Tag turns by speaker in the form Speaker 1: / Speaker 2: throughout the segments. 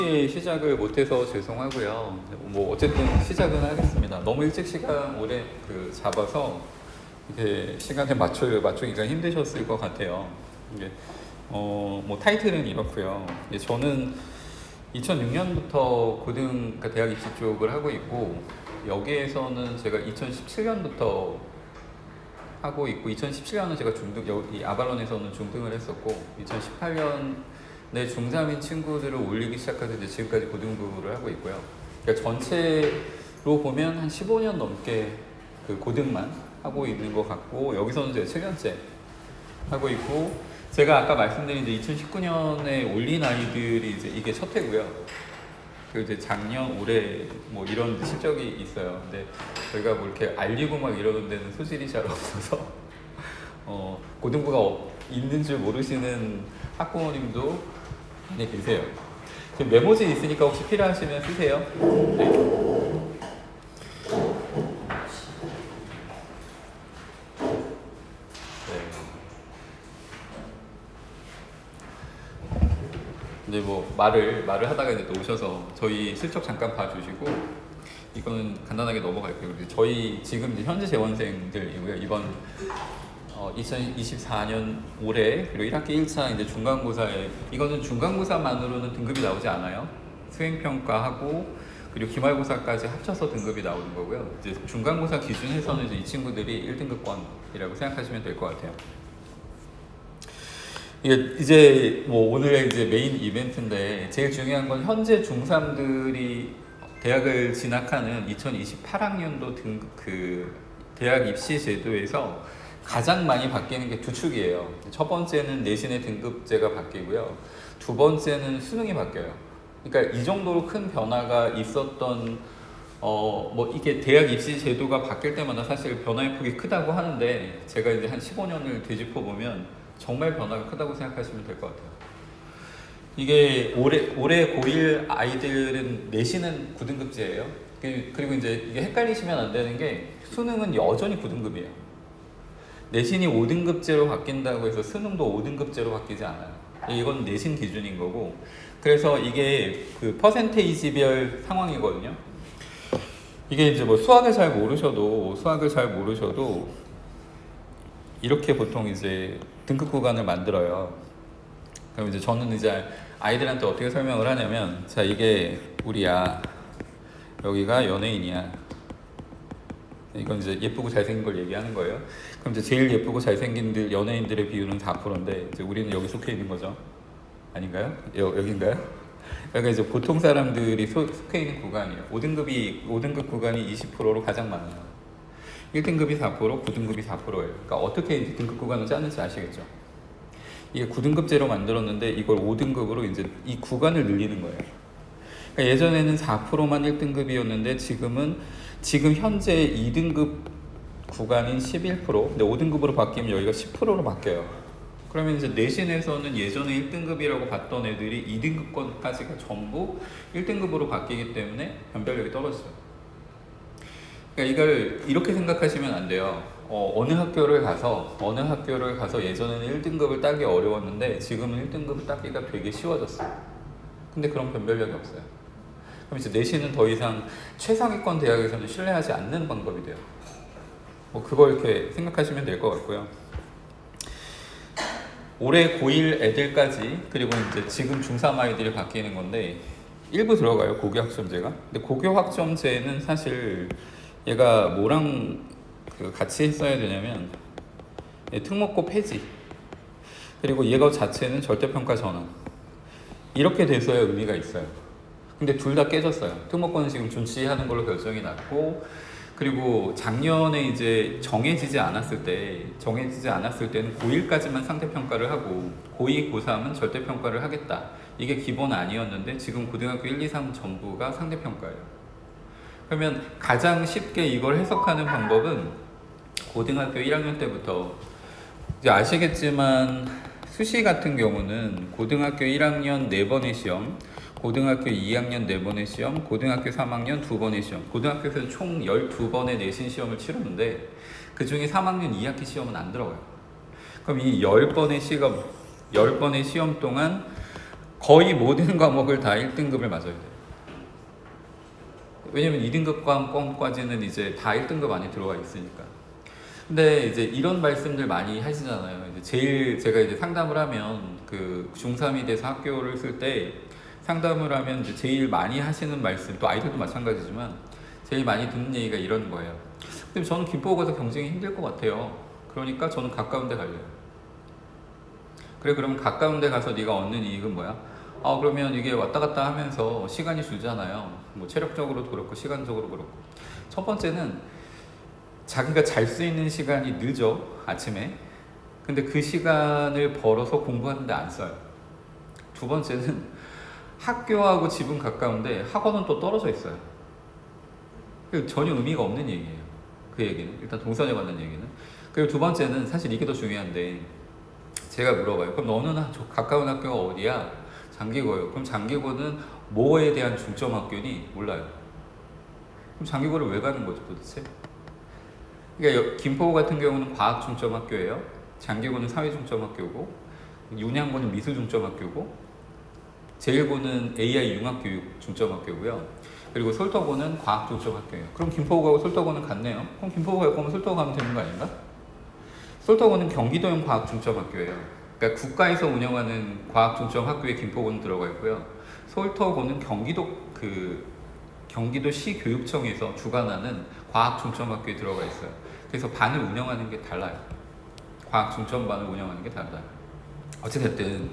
Speaker 1: 시작을 못해서 죄송하고요. 뭐 어쨌든 시작은 하겠습니다. 너무 일찍 시간 오래 잡아서 이게 시간에 맞추기가 힘드셨을 것 같아요. 이게 뭐 타이틀은 이렇고요. 저는 2006년부터 그러니까 대학 입시 쪽을 하고 있고, 여기에서는 제가 2017년부터 하고 있고, 2017년은 제가 이 아발론에서는 중등을 했었고, 2018년에 중3인 친구들을 올리기 시작해서 이제 지금까지 고등부를 하고 있고요. 그러니까 전체로 보면 한 15년 넘게 그 고등만 하고 있는 것 같고, 여기서는 이제 7년째 하고 있고, 제가 아까 말씀드린 이제 2019년에 올린 아이들이 이제 이게 첫 해고요. 그리고 이제 작년, 올해 뭐 이런 실적이 있어요. 근데 저희가 뭐 이렇게 알리고 막 이러는 데는 소질이 잘 없어서 고등부가 있는 줄 모르시는 학부모님도 많이 계세요. 지금 메모지 있으니까 혹시 필요하시면 쓰세요. 네. 이제 뭐 말을 하다가 이제 또 오셔서 저희 실적 잠깐 봐주시고, 이거는 간단하게 넘어갈게요. 저희 지금 이제 현재 재원생들이고요. 이번 2024년 올해 그리고 1학기 1차 이제 중간고사에, 이거는 중간고사만으로는 등급이 나오지 않아요. 수행평가하고 그리고 기말고사까지 합쳐서 등급이 나오는 거고요. 이제 중간고사 기준에서는 이제 이 친구들이 1등급권이라고 생각하시면 될 것 같아요. 이게 이제 뭐 오늘의 이제 메인 이벤트인데, 제일 중요한 건 현재 중3들이 대학을 진학하는 2028학년도 그 대학 입시 제도에서 가장 많이 바뀌는 게 두 축이에요. 첫 번째는 내신의 등급제가 바뀌고요. 두 번째는 수능이 바뀌어요. 그러니까 이 정도로 큰 변화가 있었던 뭐 이게 대학 입시 제도가 바뀔 때마다 사실 변화의 폭이 크다고 하는데, 제가 이제 한 15년을 되짚어 보면 정말 변화가 크다고 생각하시면 될 것 같아요. 이게 올해 고1 아이들은 내신은 9등급제예요. 그리고 이제 이게 헷갈리시면 안 되는 게, 수능은 여전히 9등급이에요. 내신이 5등급제로 바뀐다고 해서 수능도 5등급제로 바뀌지 않아요. 이건 내신 기준인 거고, 그래서 이게 그 퍼센테이지별 상황이거든요. 이게 이제 뭐 수학을 잘 모르셔도 이렇게 보통 이제 등급 구간을 만들어요. 그럼 이제 저는 이제 아이들한테 어떻게 설명을 하냐면, 자, 이게 우리야, 여기가 연예인이야. 이건 이제 예쁘고 잘생긴 걸 얘기하는 거예요. 그럼 이제 제일 예쁘고 잘생긴 연예인들의 비율은 4%인데 이제 우리는 여기 속해 있는 거죠. 아닌가요? 여긴가요? 여기가 이제 보통 사람들이 속해 있는 구간이에요. 5등급 구간이 20%로 가장 많아요. 1등급이 4%, 9등급이 4%예요. 그러니까 어떻게 이제 등급 구간을 짜는지 아시겠죠? 이게 9등급제로 만들었는데 이걸 5등급으로 이제 이 구간을 늘리는 거예요. 그러니까 예전에는 4%만 1등급이었는데 지금 현재 2등급 구간인 11%, 근데 5등급으로 바뀌면 여기가 10%로 바뀌어요. 그러면 이제 내신에서는 예전에 1등급이라고 봤던 애들이 2등급까지가 전부 1등급으로 바뀌기 때문에 변별력이 떨어져요. 그러니까 이걸 이렇게 생각하시면 안 돼요. 어느 학교를 가서 예전에는 1등급을 따기 어려웠는데 지금은 1등급을 따기가 되게 쉬워졌어요. 근데 그런 변별력이 없어요. 그럼 이제 내신은 더 이상 최상위권 대학에서는 신뢰하지 않는 방법이 돼요. 뭐 그걸 이렇게 생각하시면 될 것 같고요. 올해 고1 애들까지, 그리고 이제 지금 중3 아이들이 바뀌는 건데, 일부 들어가요, 고교 학점제가. 근데 고교 학점제는 사실 얘가 뭐랑 같이 했어야 되냐면, 특목고 폐지, 그리고 얘가 자체는 절대평가 전환, 이렇게 돼서야 의미가 있어요. 근데 둘 다 깨졌어요. 특목고는 지금 준치하는 걸로 결정이 났고, 그리고 작년에 이제 정해지지 않았을 때는 고1까지만 상대평가를 하고 고2, 고3은 절대평가를 하겠다. 이게 기본 아니었는데 지금 고등학교 1, 2, 3 전부가 상대평가예요. 그러면 가장 쉽게 이걸 해석하는 방법은 고등학교 1학년 때부터, 이제 아시겠지만 수시 같은 경우는 고등학교 1학년 4번의 시험, 고등학교 2학년 4번의 시험, 고등학교 3학년 2번의 시험, 고등학교에서는 총 12번의 내신 시험을 치르는데 그 중에 3학년 2학기 시험은 안 들어가요. 그럼 이 10번의 시험 동안 거의 모든 과목을 다 1등급을 맞아야 돼요. 왜냐면 2등급과까지는 이제 다 1등급 안에 들어가 있으니까. 근데 이제 이런 말씀들 많이 하시잖아요. 이제 제일 제가 이제 상담을 하면 그 중3이 돼서 학교를 쓸 때 상담을 하면 이제 제일 많이 하시는 말씀, 또 아이들도 마찬가지지만 제일 많이 듣는 얘기가 이런 거예요. 근데 저는 김포 가서 경쟁이 힘들 것 같아요. 그러니까 저는 가까운 데 갈래요. 그래, 그러면 가까운 데 가서 네가 얻는 이익은 뭐야? 그러면 이게 왔다 갔다 하면서 시간이 줄잖아요. 뭐 체력적으로도 그렇고 시간적으로 그렇고. 첫 번째는 자기가 잘 수 있는 시간이 늦어, 아침에. 근데 그 시간을 벌어서 공부하는데 안 써요. 두 번째는 학교하고 집은 가까운데 학원은 또 떨어져 있어요. 전혀 의미가 없는 얘기예요. 그 얘기는. 일단 동선에 관한 얘기는. 그리고 두 번째는 사실 이게 더 중요한데, 제가 물어봐요. 그럼 너는 가까운 학교가 어디야? 장기고요. 그럼 장기고는 뭐에 대한 중점 학교니? 몰라요. 그럼 장기고를 왜 가는 거죠, 도대체? 그러니까 김포 같은 경우는 과학 중점 학교예요. 장기고는 사회 중점 학교고, 윤양고는 미술 중점 학교고, 제일고는 AI 융합 교육 중점 학교고요. 그리고 솔터고는 과학 중점 학교예요. 그럼 김포고하고 솔터고는 같네요. 그럼 김포고 갈 거면 솔터고 가면 되는 거 아닌가? 솔터고는 경기도형 과학 중점 학교예요. 그러니까 국가에서 운영하는 과학 중점 학교에 김포고는 들어가 있고요. 솔터고는 경기도시 교육청에서 주관하는 과학 중점 학교에 들어가 있어요. 그래서 반을 운영하는 게 달라요. 과학 중점반을 운영하는 게 달라요. 어찌됐든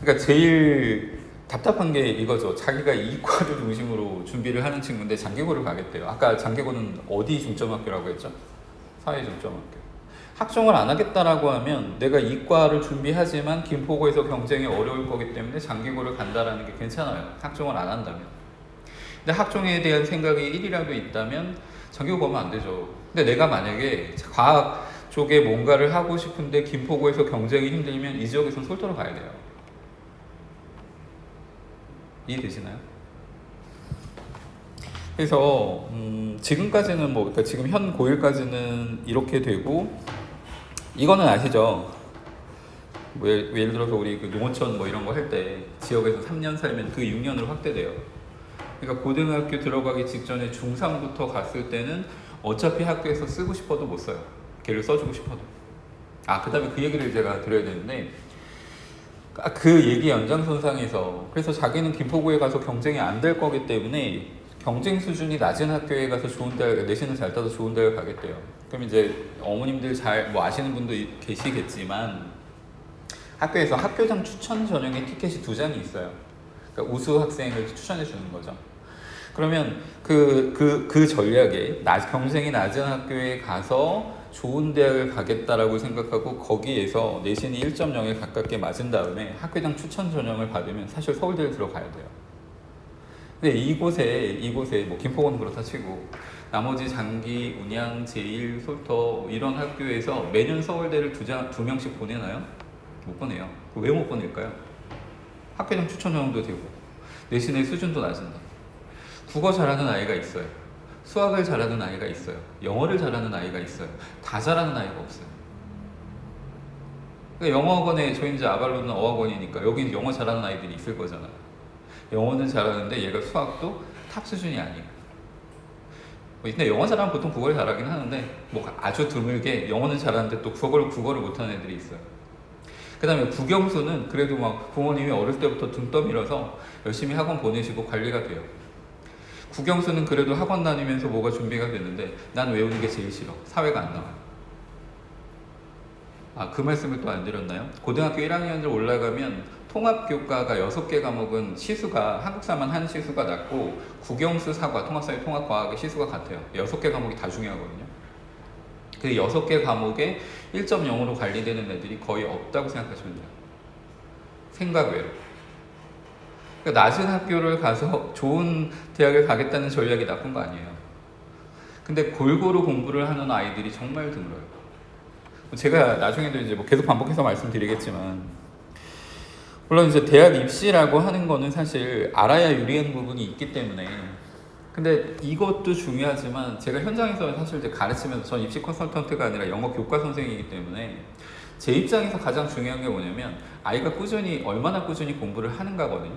Speaker 1: 그러니까 제일 답답한 게 이거죠. 자기가 이과를 중심으로 준비를 하는 친구인데 장기고를 가겠대요. 아까 장기고는 어디 중점 학교라고 했죠? 사회 중점 학교. 학종을 안 하겠다라고 하면 내가 이과를 준비하지만 김포고에서 경쟁이 어려울 거기 때문에 장기고를 간다라는 게 괜찮아요. 학종을 안 한다면. 근데 학종에 대한 생각이 1이라도 있다면 장기고 가면 안 되죠. 근데 내가 만약에 과학 쪽에 뭔가를 하고 싶은데 김포고에서 경쟁이 힘들면 이 지역에서는 솔터로 가야 돼요. 이해되시나요? 그래서 지금까지는 그러니까 지금 현 고1까지는 이렇게 되고, 이거는 아시죠? 예를 들어서 우리 그 농어촌 이런 거 할 때 지역에서 3년 살면 그 6년으로 확대돼요. 그러니까 고등학교 들어가기 직전에 중3부터 갔을 때는 어차피 학교에서 쓰고 싶어도 못 써요. 걔를 써주고 싶어도. 그 다음에 그 얘기를 제가 드려야 되는데, 그 얘기 연장선상에서 그래서 자기는 김포고에 가서 경쟁이 안 될 거기 때문에 경쟁 수준이 낮은 학교에 가서 좋은 대학, 내신을 잘 따서 좋은 대학을 가겠대요. 그럼 이제 어머님들 잘 아시는 분도 계시겠지만 학교에서 학교장 추천 전형의 티켓이 2장이 있어요. 그러니까 우수 학생을 추천해 주는 거죠. 그러면 그 전략에 경쟁이 낮은 학교에 가서 좋은 대학을 가겠다라고 생각하고 거기에서 내신이 1.0에 가깝게 맞은 다음에 학교장 추천 전형을 받으면 사실 서울대를 들어가야 돼요. 근데 이곳에 김포고는 그렇다 치고 나머지 장기, 운양, 제일, 솔터 이런 학교에서 매년 서울대를 2명씩 보내나요? 못 보내요. 왜 못 보낼까요? 학교장 추천 전형도 되고 내신의 수준도 낮은데 국어 잘하는 아이가 있어요. 수학을 잘하는 아이가 있어요. 영어를 잘하는 아이가 있어요. 다 잘하는 아이가 없어요. 그러니까 영어학원에 저희 이제 아발로는 어학원이니까 여기는 영어 잘하는 아이들이 있을 거잖아요. 영어는 잘하는데 얘가 수학도 탑 수준이 아니에요. 근데 영어 잘하면 보통 국어를 잘하긴 하는데 아주 드물게 영어는 잘하는데 또 국어를 못하는 애들이 있어요. 그 다음에 국영수는 그래도 부모님이 어렸을 때부터 등 떠밀어서 열심히 학원 보내시고 관리가 돼요. 국영수는 그래도 학원 다니면서 뭐가 준비가 되는데 난 외우는 게 제일 싫어. 사회가 안 나와요. 그 말씀을 또 안 드렸나요? 고등학교 1학년들 올라가면 통합교과가 6개 과목은 시수가 한국사만 한 시수가 낮고 국영수, 사과, 통합사회, 통합과학의 시수가 같아요. 6개 과목이 다 중요하거든요. 그 6개 과목에 1.0으로 관리되는 애들이 거의 없다고 생각하시면 돼요. 생각 외로. 그러니까 낮은 학교를 가서 좋은 대학을 가겠다는 전략이 나쁜 거 아니에요. 근데 골고루 공부를 하는 아이들이 정말 드물어요. 제가 나중에도 이제 계속 반복해서 말씀드리겠지만, 물론 이제 대학 입시라고 하는 거는 사실 알아야 유리한 부분이 있기 때문에, 근데 이것도 중요하지만 제가 현장에서 사실 이제 가르치면서 전 입시 컨설턴트가 아니라 영어 교과 선생이기 때문에 제 입장에서 가장 중요한 게 뭐냐면 아이가 얼마나 꾸준히 공부를 하는가거든요.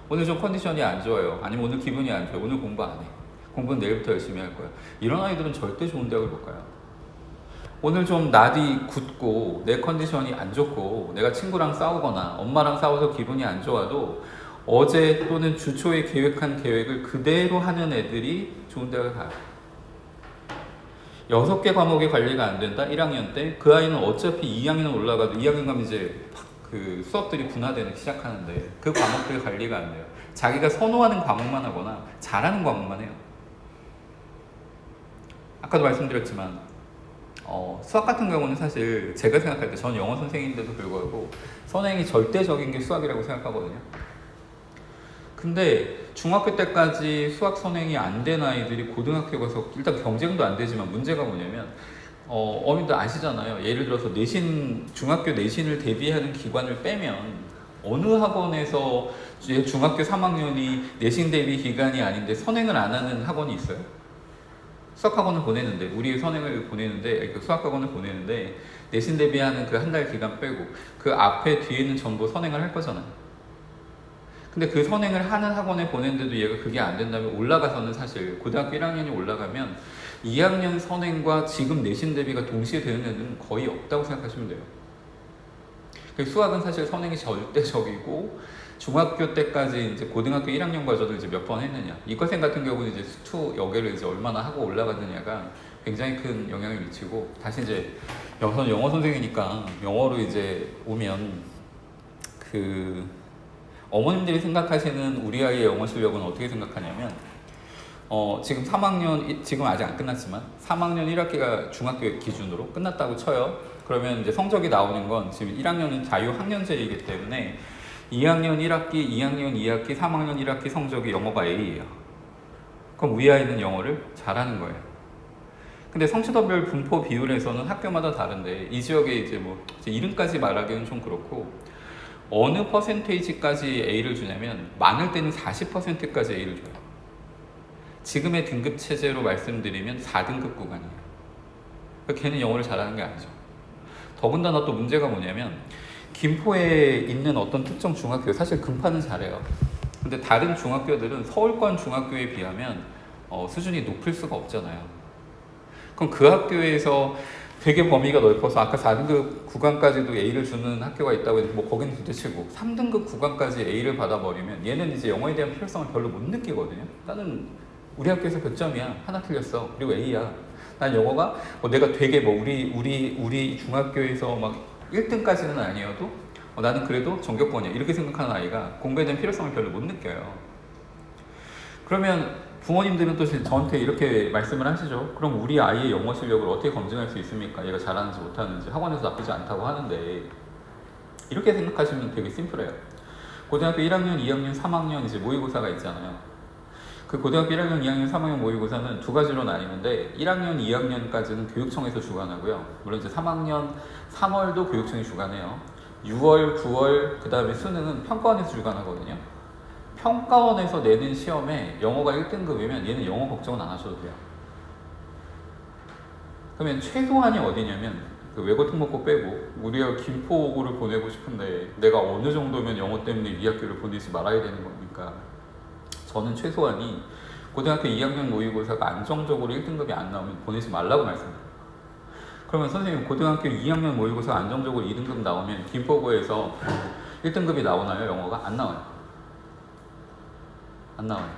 Speaker 1: 오늘 좀 컨디션이 안 좋아요. 아니면 오늘 기분이 안 좋아요. 오늘 공부 안 해. 공부는 내일부터 열심히 할 거야. 이런 아이들은 절대 좋은 대학을 못 가요. 오늘 좀 날이 굳고 내 컨디션이 안 좋고 내가 친구랑 싸우거나 엄마랑 싸워서 기분이 안 좋아도 어제 또는 주초에 계획한 계획을 그대로 하는 애들이 좋은 대학을 가요. 6개 과목의 관리가 안 된다? 1학년 때? 그 아이는 어차피 2학년 올라가도 2학년 가면 이제 그 수업들이 분화되기 시작하는데 그 과목들 관리가 안 돼요. 자기가 선호하는 과목만 하거나 잘하는 과목만 해요. 아까도 말씀드렸지만 수학 같은 경우는 사실 제가 생각할 때 전 영어 선생님인데도 불구하고 선행이 절대적인 게 수학이라고 생각하거든요. 근데 중학교 때까지 수학 선행이 안 된 아이들이 고등학교 가서 일단 경쟁도 안 되지만 문제가 뭐냐면 어머님들 아시잖아요. 예를 들어서 중학교 내신을 대비하는 기간을 빼면 어느 학원에서 중학교 3학년이 내신 대비 기간이 아닌데 선행을 안 하는 학원이 있어요? 수학학원을 보내는데 우리 선행을 보내는데 수학학원을 보내는데 내신 대비하는 그 한 달 기간 빼고 그 앞에 뒤에는 전부 선행을 할 거잖아요. 근데 그 선행을 하는 학원에 보냈는데도 얘가 그게 안 된다면 올라가서는 사실 고등학교 1학년이 올라가면 2학년 선행과 지금 내신 대비가 동시에 되는 애들은 거의 없다고 생각하시면 돼요. 수학은 사실 선행이 절대적이고 중학교 때까지 이제 고등학교 1학년 과정을 이제 몇 번 했느냐. 이과생 같은 경우는 이제 수투 여계를 이제 얼마나 하고 올라가느냐가 굉장히 큰 영향을 미치고 다시 이제 영어 선생이니까 영어로 이제 오면 어머님들이 생각하시는 우리 아이의 영어 실력은 어떻게 생각하냐면 지금 3학년 지금 아직 안 끝났지만 3학년 1학기가 중학교 기준으로 끝났다고 쳐요. 그러면 이제 성적이 나오는 건 지금 1학년은 자유학년제이기 때문에 2학년 1학기, 2학년 2학기, 3학년 1학기 성적이 영어가 A예요. 그럼 우리 아이는 영어를 잘하는 거예요. 근데 성취도별 분포 비율에서는 학교마다 다른데 이 지역에 이제 이름까지 말하기는 좀 그렇고 어느 퍼센테이지까지 A를 주냐면 많을 때는 40%까지 A를 줘요. 지금의 등급 체제로 말씀드리면 4등급 구간이에요. 그러니까 걔는 영어를 잘하는 게 아니죠. 더군다나 또 문제가 뭐냐면 김포에 있는 어떤 특정 중학교, 사실 금파는 잘해요. 근데 다른 중학교들은 서울권 중학교에 비하면 수준이 높을 수가 없잖아요. 그럼 그 학교에서 되게 범위가 넓어서 아까 4등급 구간까지도 A를 주는 학교가 있다고 했는데 거기는 둘째치고 3등급 구간까지 A를 받아버리면 얘는 이제 영어에 대한 필요성을 별로 못 느끼거든요. 나는 우리 학교에서 몇 점이야? 하나 틀렸어. 그리고 A야. 난 영어가 내가 되게 우리 중학교에서 막 1등까지는 아니어도 나는 그래도 전교권이야. 이렇게 생각하는 아이가 공부에 대한 필요성을 별로 못 느껴요. 그러면 부모님들은 또 저한테 이렇게 말씀을 하시죠. 그럼 우리 아이의 영어 실력을 어떻게 검증할 수 있습니까? 얘가 잘하는지 못하는지. 학원에서 나쁘지 않다고 하는데 이렇게 생각하시면 되게 심플해요. 고등학교 1학년, 2학년, 3학년 이제 모의고사가 있잖아요. 그 고등학교 1학년, 2학년, 3학년 모의고사는 두 가지로 나뉘는데 1학년, 2학년까지는 교육청에서 주관하고요. 물론 이제 3학년 3월도 교육청이 주관해요. 6월, 9월, 그 다음에 수능은 평가원에서 주관하거든요. 평가원에서 내는 시험에 영어가 1등급이면 얘는 영어 걱정은 안 하셔도 돼요. 그러면 최소한이 어디냐면 그 외고 특목고 빼고 우리가 김포고를 보내고 싶은데 내가 어느 정도면 영어 때문에 이 학교를 보내지 말아야 되는 겁니까? 저는 최소한이 고등학교 2학년 모의고사가 안정적으로 1등급이 안 나오면 보내지 말라고 말씀드려요. 그러면 선생님 고등학교 2학년 모의고사 안정적으로 2등급 나오면 김포고에서 1등급이 나오나요? 영어가? 안 나와요. 안 나와요.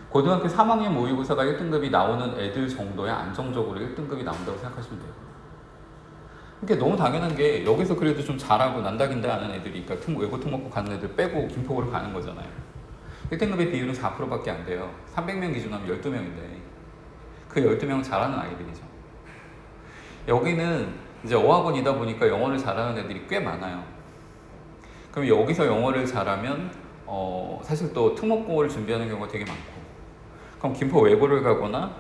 Speaker 1: 고등학교 3학년 모의고사가 1등급이 나오는 애들 정도야 안정적으로 1등급이 나온다고 생각하시면 돼요. 그러니까 너무 당연한 게 여기서 그래도 좀 잘하고 난다긴다 하는 애들이 그러니까 외고 특목고 가는 애들 빼고 김포고로 가는 거잖아요. 1등급의 비율은 4%밖에 안 돼요. 300명 기준으로 하면 12명인데 그 12명은 잘하는 아이들이죠. 여기는 이제 어학원이다 보니까 영어를 잘하는 애들이 꽤 많아요. 그럼 여기서 영어를 잘하면 사실 또 특목고를 준비하는 경우가 되게 많고 그럼 김포 외고를 가거나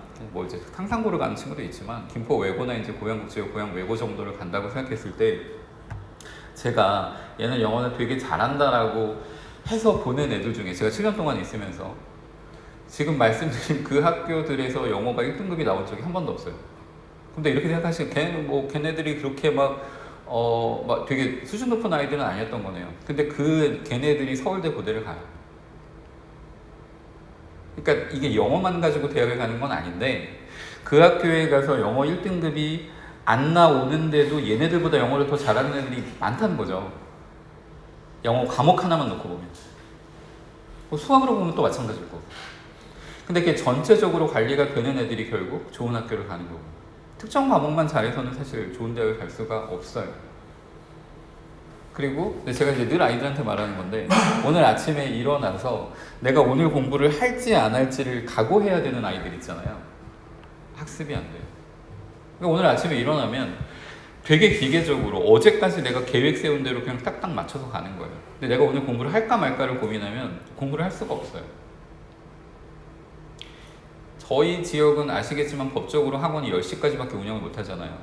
Speaker 1: 이제 상상고를 가는 친구도 있지만 김포 외고나 이제 고양국제고 고양 외고 정도를 간다고 생각했을 때 제가 얘는 영어를 되게 잘한다라고 해서 보낸 애들 중에 제가 7년 동안 있으면서 지금 말씀드린 그 학교들에서 영어가 1등급이 나온 적이 한 번도 없어요. 근데 이렇게 생각하시면 걔네들이 그렇게 막 막 되게 수준 높은 아이들은 아니었던 거네요. 근데 걔네들이 서울대 고대를 가요. 그러니까 이게 영어만 가지고 대학을 가는 건 아닌데 그 학교에 가서 영어 1등급이 안 나오는데도 얘네들보다 영어를 더 잘하는 애들이 많다는 거죠. 영어 과목 하나만 놓고 보면. 수학으로 보면 또 마찬가지고. 근데 그게 전체적으로 관리가 되는 애들이 결국 좋은 학교를 가는 거고, 특정 과목만 잘해서는 사실 좋은 대학을 갈 수가 없어요. 그리고 제가 이제 늘 아이들한테 말하는 건데, 오늘 아침에 일어나서 내가 오늘 공부를 할지 안 할지를 각오해야 되는 아이들 있잖아요. 학습이 안 돼요. 그러니까 오늘 아침에 일어나면 되게 기계적으로 어제까지 내가 계획 세운 대로 그냥 딱딱 맞춰서 가는 거예요. 근데 내가 오늘 공부를 할까 말까를 고민하면 공부를 할 수가 없어요. 저희 지역은 아시겠지만 법적으로 학원이 10시까지밖에 운영을 못 하잖아요.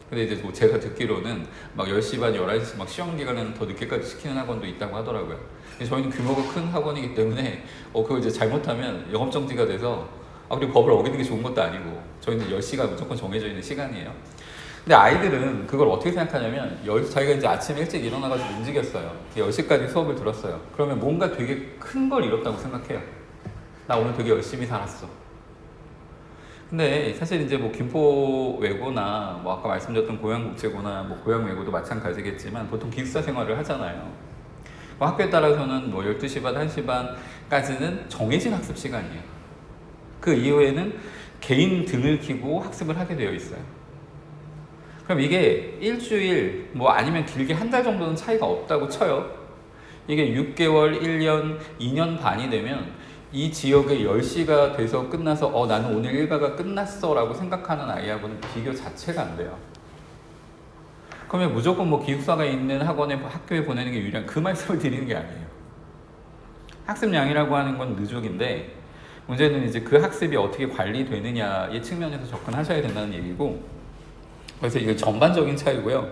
Speaker 1: 근데 이제 뭐 제가 듣기로는 막 10시 반, 11시 막 시험 기간에는 더 늦게까지 시키는 학원도 있다고 하더라고요. 근데 저희는 규모가 큰 학원이기 때문에 그거 이제 잘못하면 영업정지가 돼서 그리고 법을 어기는 게 좋은 것도 아니고 저희는 10시가 무조건 정해져 있는 시간이에요. 근데 아이들은 그걸 어떻게 생각하냐면 자기가 이제 아침에 일찍 일어나가지고 움직였어요. 10시까지 수업을 들었어요. 그러면 뭔가 되게 큰 걸 이뤘다고 생각해요. 나 오늘 되게 열심히 살았어. 근데 사실 이제 뭐 김포 외고나 뭐 아까 말씀드렸던 고양국제고나 뭐 고양 외고도 마찬가지겠지만 보통 기숙사 생활을 하잖아요. 학교에 따라서는 뭐 12시 반, 1시 반까지는 정해진 학습 시간이에요. 그 이후에는 개인 등을 키고 학습을 하게 되어 있어요. 그럼 이게 일주일 뭐 아니면 길게 한 달 정도는 차이가 없다고 쳐요. 이게 6개월, 1년, 2년 반이 되면 이 지역에 10시가 돼서 끝나서 나는 오늘 일과가 끝났어 라고 생각하는 아이하고는 비교 자체가 안 돼요. 그러면 무조건 뭐 기숙사가 있는 학교에 보내는 게 유리한, 그 말씀을 드리는 게 아니에요. 학습량이라고 하는 건 누적인데 문제는 이제 그 학습이 어떻게 관리되느냐의 측면에서 접근하셔야 된다는 얘기고, 그래서 이게 전반적인 차이고요.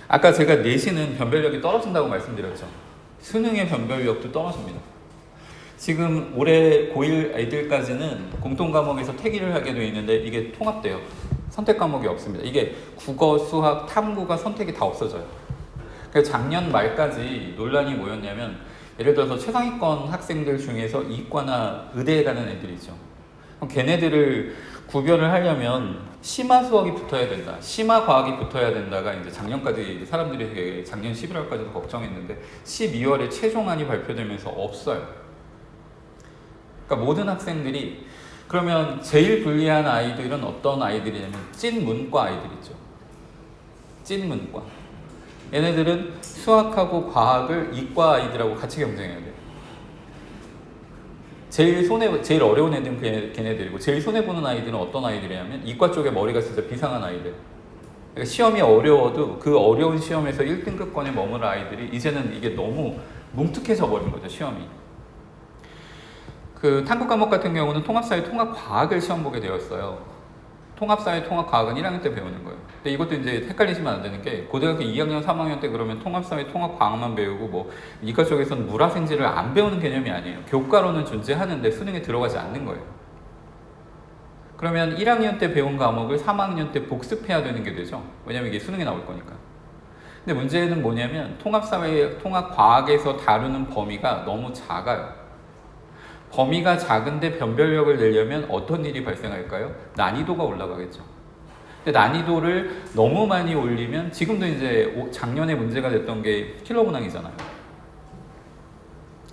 Speaker 1: 아까 제가 내신은 변별력이 떨어진다고 말씀드렸죠. 수능의 변별력도 떨어집니다. 지금 올해 고1 애들까지는 공통 과목에서 태기를 하게 되어 있는데 이게 통합돼요. 선택 과목이 없습니다. 이게 국어, 수학, 탐구가 선택이 다 없어져요. 그래서 작년 말까지 논란이 뭐였냐면, 예를 들어서 최상위권 학생들 중에서 이과나 의대에 가는 애들이 있죠. 그럼 걔네들을 구별을 하려면 심화 수학이 붙어야 된다, 심화 과학이 붙어야 된다가 이제 작년까지 사람들이 되게 작년 11월까지도 걱정했는데 12월에 최종안이 발표되면서 없어요. 그러니까 모든 학생들이, 그러면 제일 불리한 아이들은 어떤 아이들이냐면 찐 문과 아이들 있죠. 찐 문과. 얘네들은 수학하고 과학을 이과 아이들하고 같이 경쟁해야 돼요. 제일 어려운 애들은 걔네들이고, 제일 손해보는 아이들은 어떤 아이들이냐면 이과 쪽에 머리가 진짜 비상한 아이들. 그러니까 시험이 어려워도 그 어려운 시험에서 1등급권에 머무는 아이들이 이제는 이게 너무 뭉툭해져 버린 거죠, 시험이. 그 탐구 과목 같은 경우는 통합사회 통합과학을 시험 보게 되었어요. 통합사회 통합과학은 1학년 때 배우는 거예요. 근데 이것도 이제 헷갈리시면 안 되는 게, 고등학교 2학년, 3학년 때 그러면 통합사회 통합과학만 배우고 뭐 이과 쪽에서는 물화생지를 안 배우는 개념이 아니에요. 교과로는 존재하는데 수능에 들어가지 않는 거예요. 그러면 1학년 때 배운 과목을 3학년 때 복습해야 되는 게 되죠. 왜냐면 이게 수능에 나올 거니까. 근데 문제는 뭐냐면 통합사회 통합과학에서 다루는 범위가 너무 작아요. 범위가 작은데 변별력을 내려면 어떤 일이 발생할까요? 난이도가 올라가겠죠. 근데 난이도를 너무 많이 올리면, 지금도 이제 작년에 문제가 됐던 게 킬러 문항이잖아요.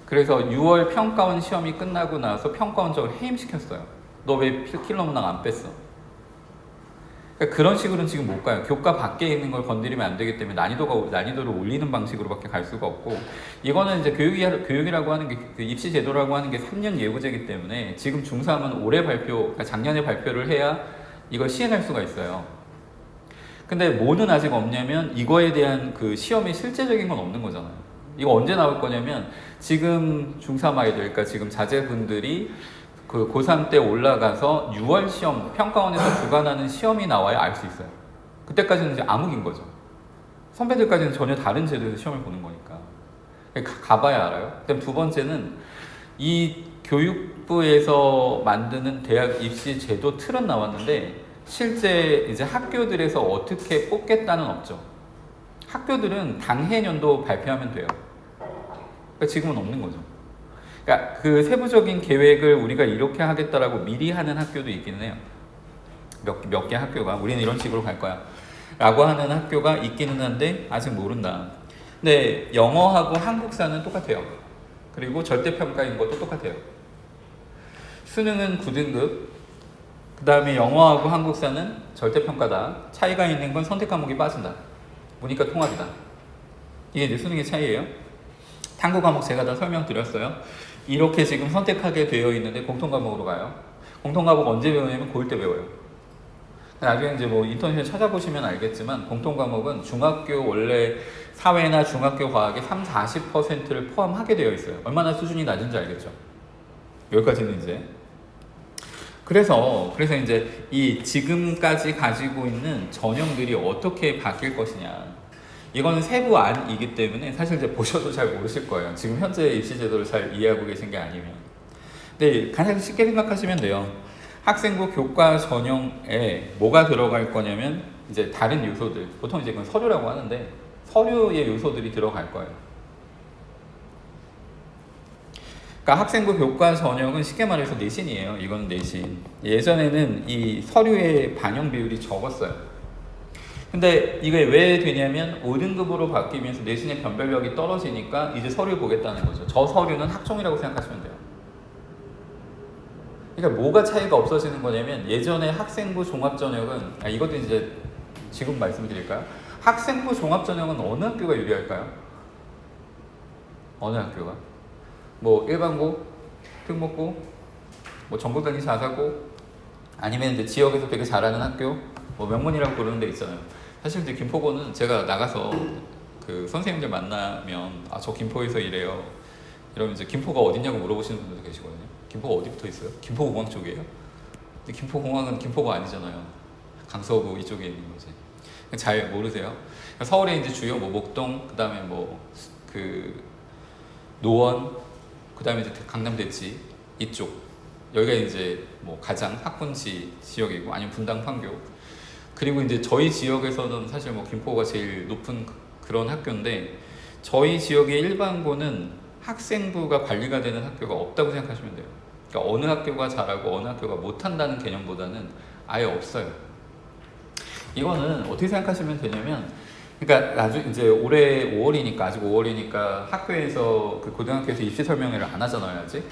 Speaker 1: 그래서 6월 평가원 시험이 끝나고 나서 평가원적을 해임시켰어요. 너 왜 킬러 문항 안 뺐어? 그러니까 그런 식으로는 지금 못 가요. 교과 밖에 있는 걸 건드리면 안 되기 때문에 난이도를 올리는 방식으로밖에 갈 수가 없고, 이거는 이제 교육이라고 하는 게, 그 입시 제도라고 하는 게 3년 예고제이기 때문에 지금 중3은 그러니까 작년에 발표를 해야 이걸 시행할 수가 있어요. 근데 뭐는 아직 없냐면 이거에 대한 그 시험의 실제적인 건 없는 거잖아요. 이거 언제 나올 거냐면, 지금 중3 아이들, 그러니까 지금 자제분들이 그 고3 때 올라가서 6월 시험, 평가원에서 주관하는 시험이 나와야 알 수 있어요. 그때까지는 이제 암흑인 거죠. 선배들까지는 전혀 다른 제도에서 시험을 보는 거니까. 가봐야 알아요. 그다음 두 번째는 이 교육부에서 만드는 대학 입시 제도 틀은 나왔는데 실제 이제 학교들에서 어떻게 뽑겠다는 없죠. 학교들은 당해년도 발표하면 돼요. 그러니까 지금은 없는 거죠. 그러니까 그 세부적인 계획을 우리가 이렇게 하겠다라고 미리 하는 학교도 있기는 해요. 몇 개 학교가 우리는 이런 식으로 갈 거야 라고 하는 학교가 있기는 한데 아직 모른다. 근데 영어하고 한국사는 똑같아요. 그리고 절대평가인 것도 똑같아요. 수능은 9등급, 그 다음에 영어하고 한국사는 절대평가다. 차이가 있는 건 선택 과목이 빠진다. 문이과 통합이다. 이게 이제 수능의 차이예요. 탐구 과목 제가 다 설명드렸어요. 이렇게 지금 선택하게 되어 있는데 공통 과목으로 가요. 공통 과목 언제 배우냐면 고1 때 배워요. 나중에 이제 뭐 인터넷에 찾아보시면 알겠지만 공통 과목은 중학교 원래 사회나 중학교 과학의 30-40%를 포함하게 되어 있어요. 얼마나 수준이 낮은지 알겠죠? 여기까지는 이제. 그래서 이제 이 지금까지 가지고 있는 전형들이 어떻게 바뀔 것이냐. 이거는 세부 안이기 때문에 사실 이제 보셔도 잘 모르실 거예요. 지금 현재 입시 제도를 잘 이해하고 계신 게 아니면. 근데 가장 쉽게 생각하시면 돼요. 학생부 교과 전형에 뭐가 들어갈 거냐면 이제 다른 요소들, 보통 이제 그건 서류라고 하는데 서류의 요소들이 들어갈 거예요. 그러니까 학생부 교과 전형은 쉽게 말해서 내신이에요. 이건 내신. 예전에는 이 서류의 반영 비율이 적었어요. 근데 이게 왜 되냐면 5등급으로 바뀌면서 내신의 변별력이 떨어지니까 이제 서류 보겠다는 거죠. 저 서류는 학종이라고 생각하시면 돼요. 그러니까 뭐가 차이가 없어지는 거냐면 예전에 학생부 종합전형은 이것도 이제 지금 말씀드릴까요? 학생부 종합전형은 어느 학교가 유리할까요? 어느 학교가? 뭐 일반고, 특목고, 뭐 전국단위 자사고, 아니면 이제 지역에서 되게 잘하는 학교, 뭐 명문이라고 부르는 데 있잖아요. 사실 이제 김포고는 제가 나가서 그 선생님들 만나면 저 김포에서 이래요. 이러면 이제 김포가 어디냐고 물어보시는 분들도 계시거든요. 김포가 어디 붙어 있어요? 김포공항 쪽이에요? 근데 김포공항은 김포가 아니잖아요. 강서구 이쪽에 있는 거지. 잘 모르세요? 서울에 이제 주요 뭐 목동, 그 다음에 뭐 그 노원, 그 다음에 이제 강남 대치 이쪽 여기가 이제 뭐 가장 학군지 지역이고 아니면 분당 판교. 그리고 이제 저희 지역에서는 사실 뭐 김포가 제일 높은 그런 학교인데 저희 지역의 일반고는 학생부가 관리가 되는 학교가 없다고 생각하시면 돼요. 그러니까 어느 학교가 잘하고 어느 학교가 못한다는 개념보다는 아예 없어요. 이거는 어떻게 생각하시면 되냐면, 그러니까 나중 이제 올해 5월이니까 아직 5월이니까 학교에서 그 고등학교에서 입시 설명회를 안 하잖아요 아직.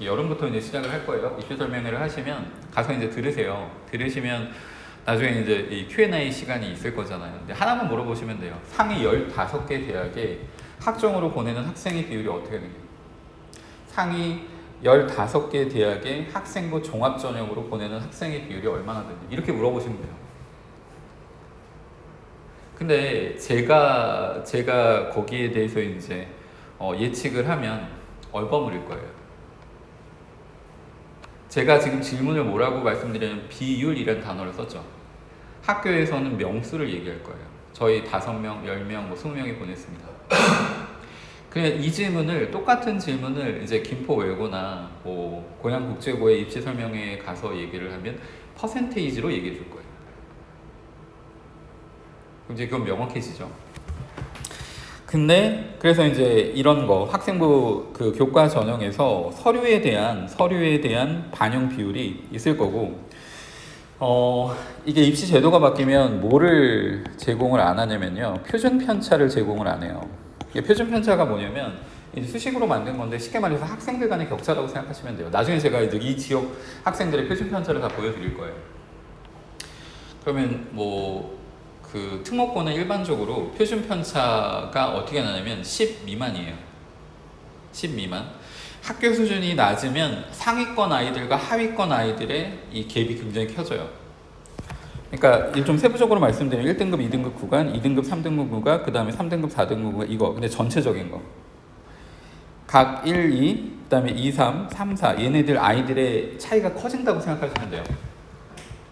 Speaker 1: 여름부터 이제 시작을 할 거예요. 입시 설명회를 하시면 가서 이제 들으세요. 들으시면 나중에 이제 이 Q&A 시간이 있을 거잖아요. 근데 하나만 물어보시면 돼요. 상위 15개 대학에 학종으로 보내는 학생의 비율이 어떻게 되냐. 상위 15개 대학에 학생부 종합전형으로 보내는 학생의 비율이 얼마나 되냐. 이렇게 물어보시면 돼요. 근데 제가 거기에 대해서 이제 예측을 하면 얼버무릴 거예요. 제가 지금 질문을 뭐라고 말씀드리냐면 비율이라는 단어를 썼죠. 학교에서는 명수를 얘기할 거예요. 저희 5명, 10명, 뭐 20명이 보냈습니다. 그냥 이 질문을, 똑같은 질문을 이제 김포 외고나 뭐 고양국제고의 입시 설명회에 가서 얘기를 하면 퍼센테이지로 얘기해 줄 거예요. 그럼 이제 그건 명확해지죠. 근데 그래서 이제 이런 거 학생부 그 교과 전형에서 서류에 대한 반영 비율이 있을 거고, 이게 입시 제도가 바뀌면 뭐를 제공을 안 하냐면요, 표준 편차를 제공을 안 해요. 이게 표준 편차가 뭐냐면 이제 수식으로 만든 건데 쉽게 말해서 학생들 간의 격차라고 생각하시면 돼요. 나중에 제가 이제 이 지역 학생들의 표준 편차를 다 보여드릴 거예요. 그러면 뭐 그 특목고는 일반적으로 표준 편차가 어떻게 나냐면 10 미만이에요. 10 미만. 학교 수준이 낮으면 상위권 아이들과 하위권 아이들의 이 갭이 굉장히 커져요. 그러니까 좀 세부적으로 말씀드리면 1등급, 2등급 구간, 2등급, 3등급 구간, 그 다음에 3등급, 4등급 구간, 이거. 근데 전체적인 거. 각 1, 2, 그 다음에 2, 3, 3, 4 얘네들 아이들의 차이가 커진다고 생각하시면 돼요.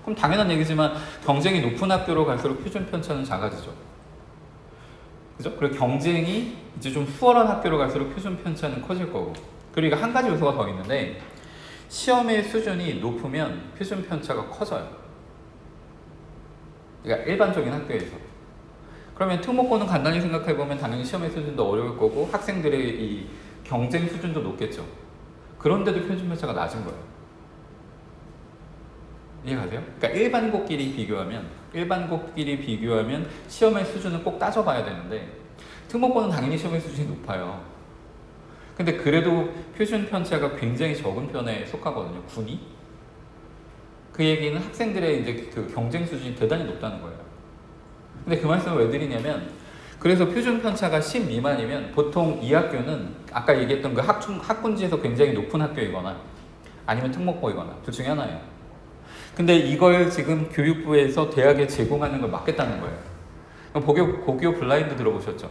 Speaker 1: 그럼 당연한 얘기지만 경쟁이 높은 학교로 갈수록 표준 편차는 작아지죠. 그죠? 그리고 경쟁이 이제 좀 수월한 학교로 갈수록 표준 편차는 커질 거고. 그리고 한 가지 요소가 더 있는데 시험의 수준이 높으면 표준 편차가 커져요. 그러니까 일반적인 학교에서. 그러면 특목고는 간단히 생각해보면 당연히 시험의 수준도 어려울 거고 학생들의 이 경쟁 수준도 높겠죠. 그런데도 표준 편차가 낮은 거예요. 이해가세요? 그러니까 일반고끼리 비교하면 시험의 수준은 꼭 따져봐야 되는데 특목고는 당연히 시험의 수준이 높아요. 근데 그래도 표준 편차가 굉장히 적은 편에 속하거든요. 군이. 그 얘기는 학생들의 이제 그 경쟁 수준이 대단히 높다는 거예요. 근데 그 말씀을 왜 드리냐면 그래서 표준 편차가 10 미만이면 보통 이 학교는 아까 얘기했던 그 학군지에서 굉장히 높은 학교이거나 아니면 특목고이거나 둘 중에 하나예요. 근데 이걸 지금 교육부에서 대학에 제공하는 걸 막겠다는 거예요. 고교 블라인드 들어보셨죠?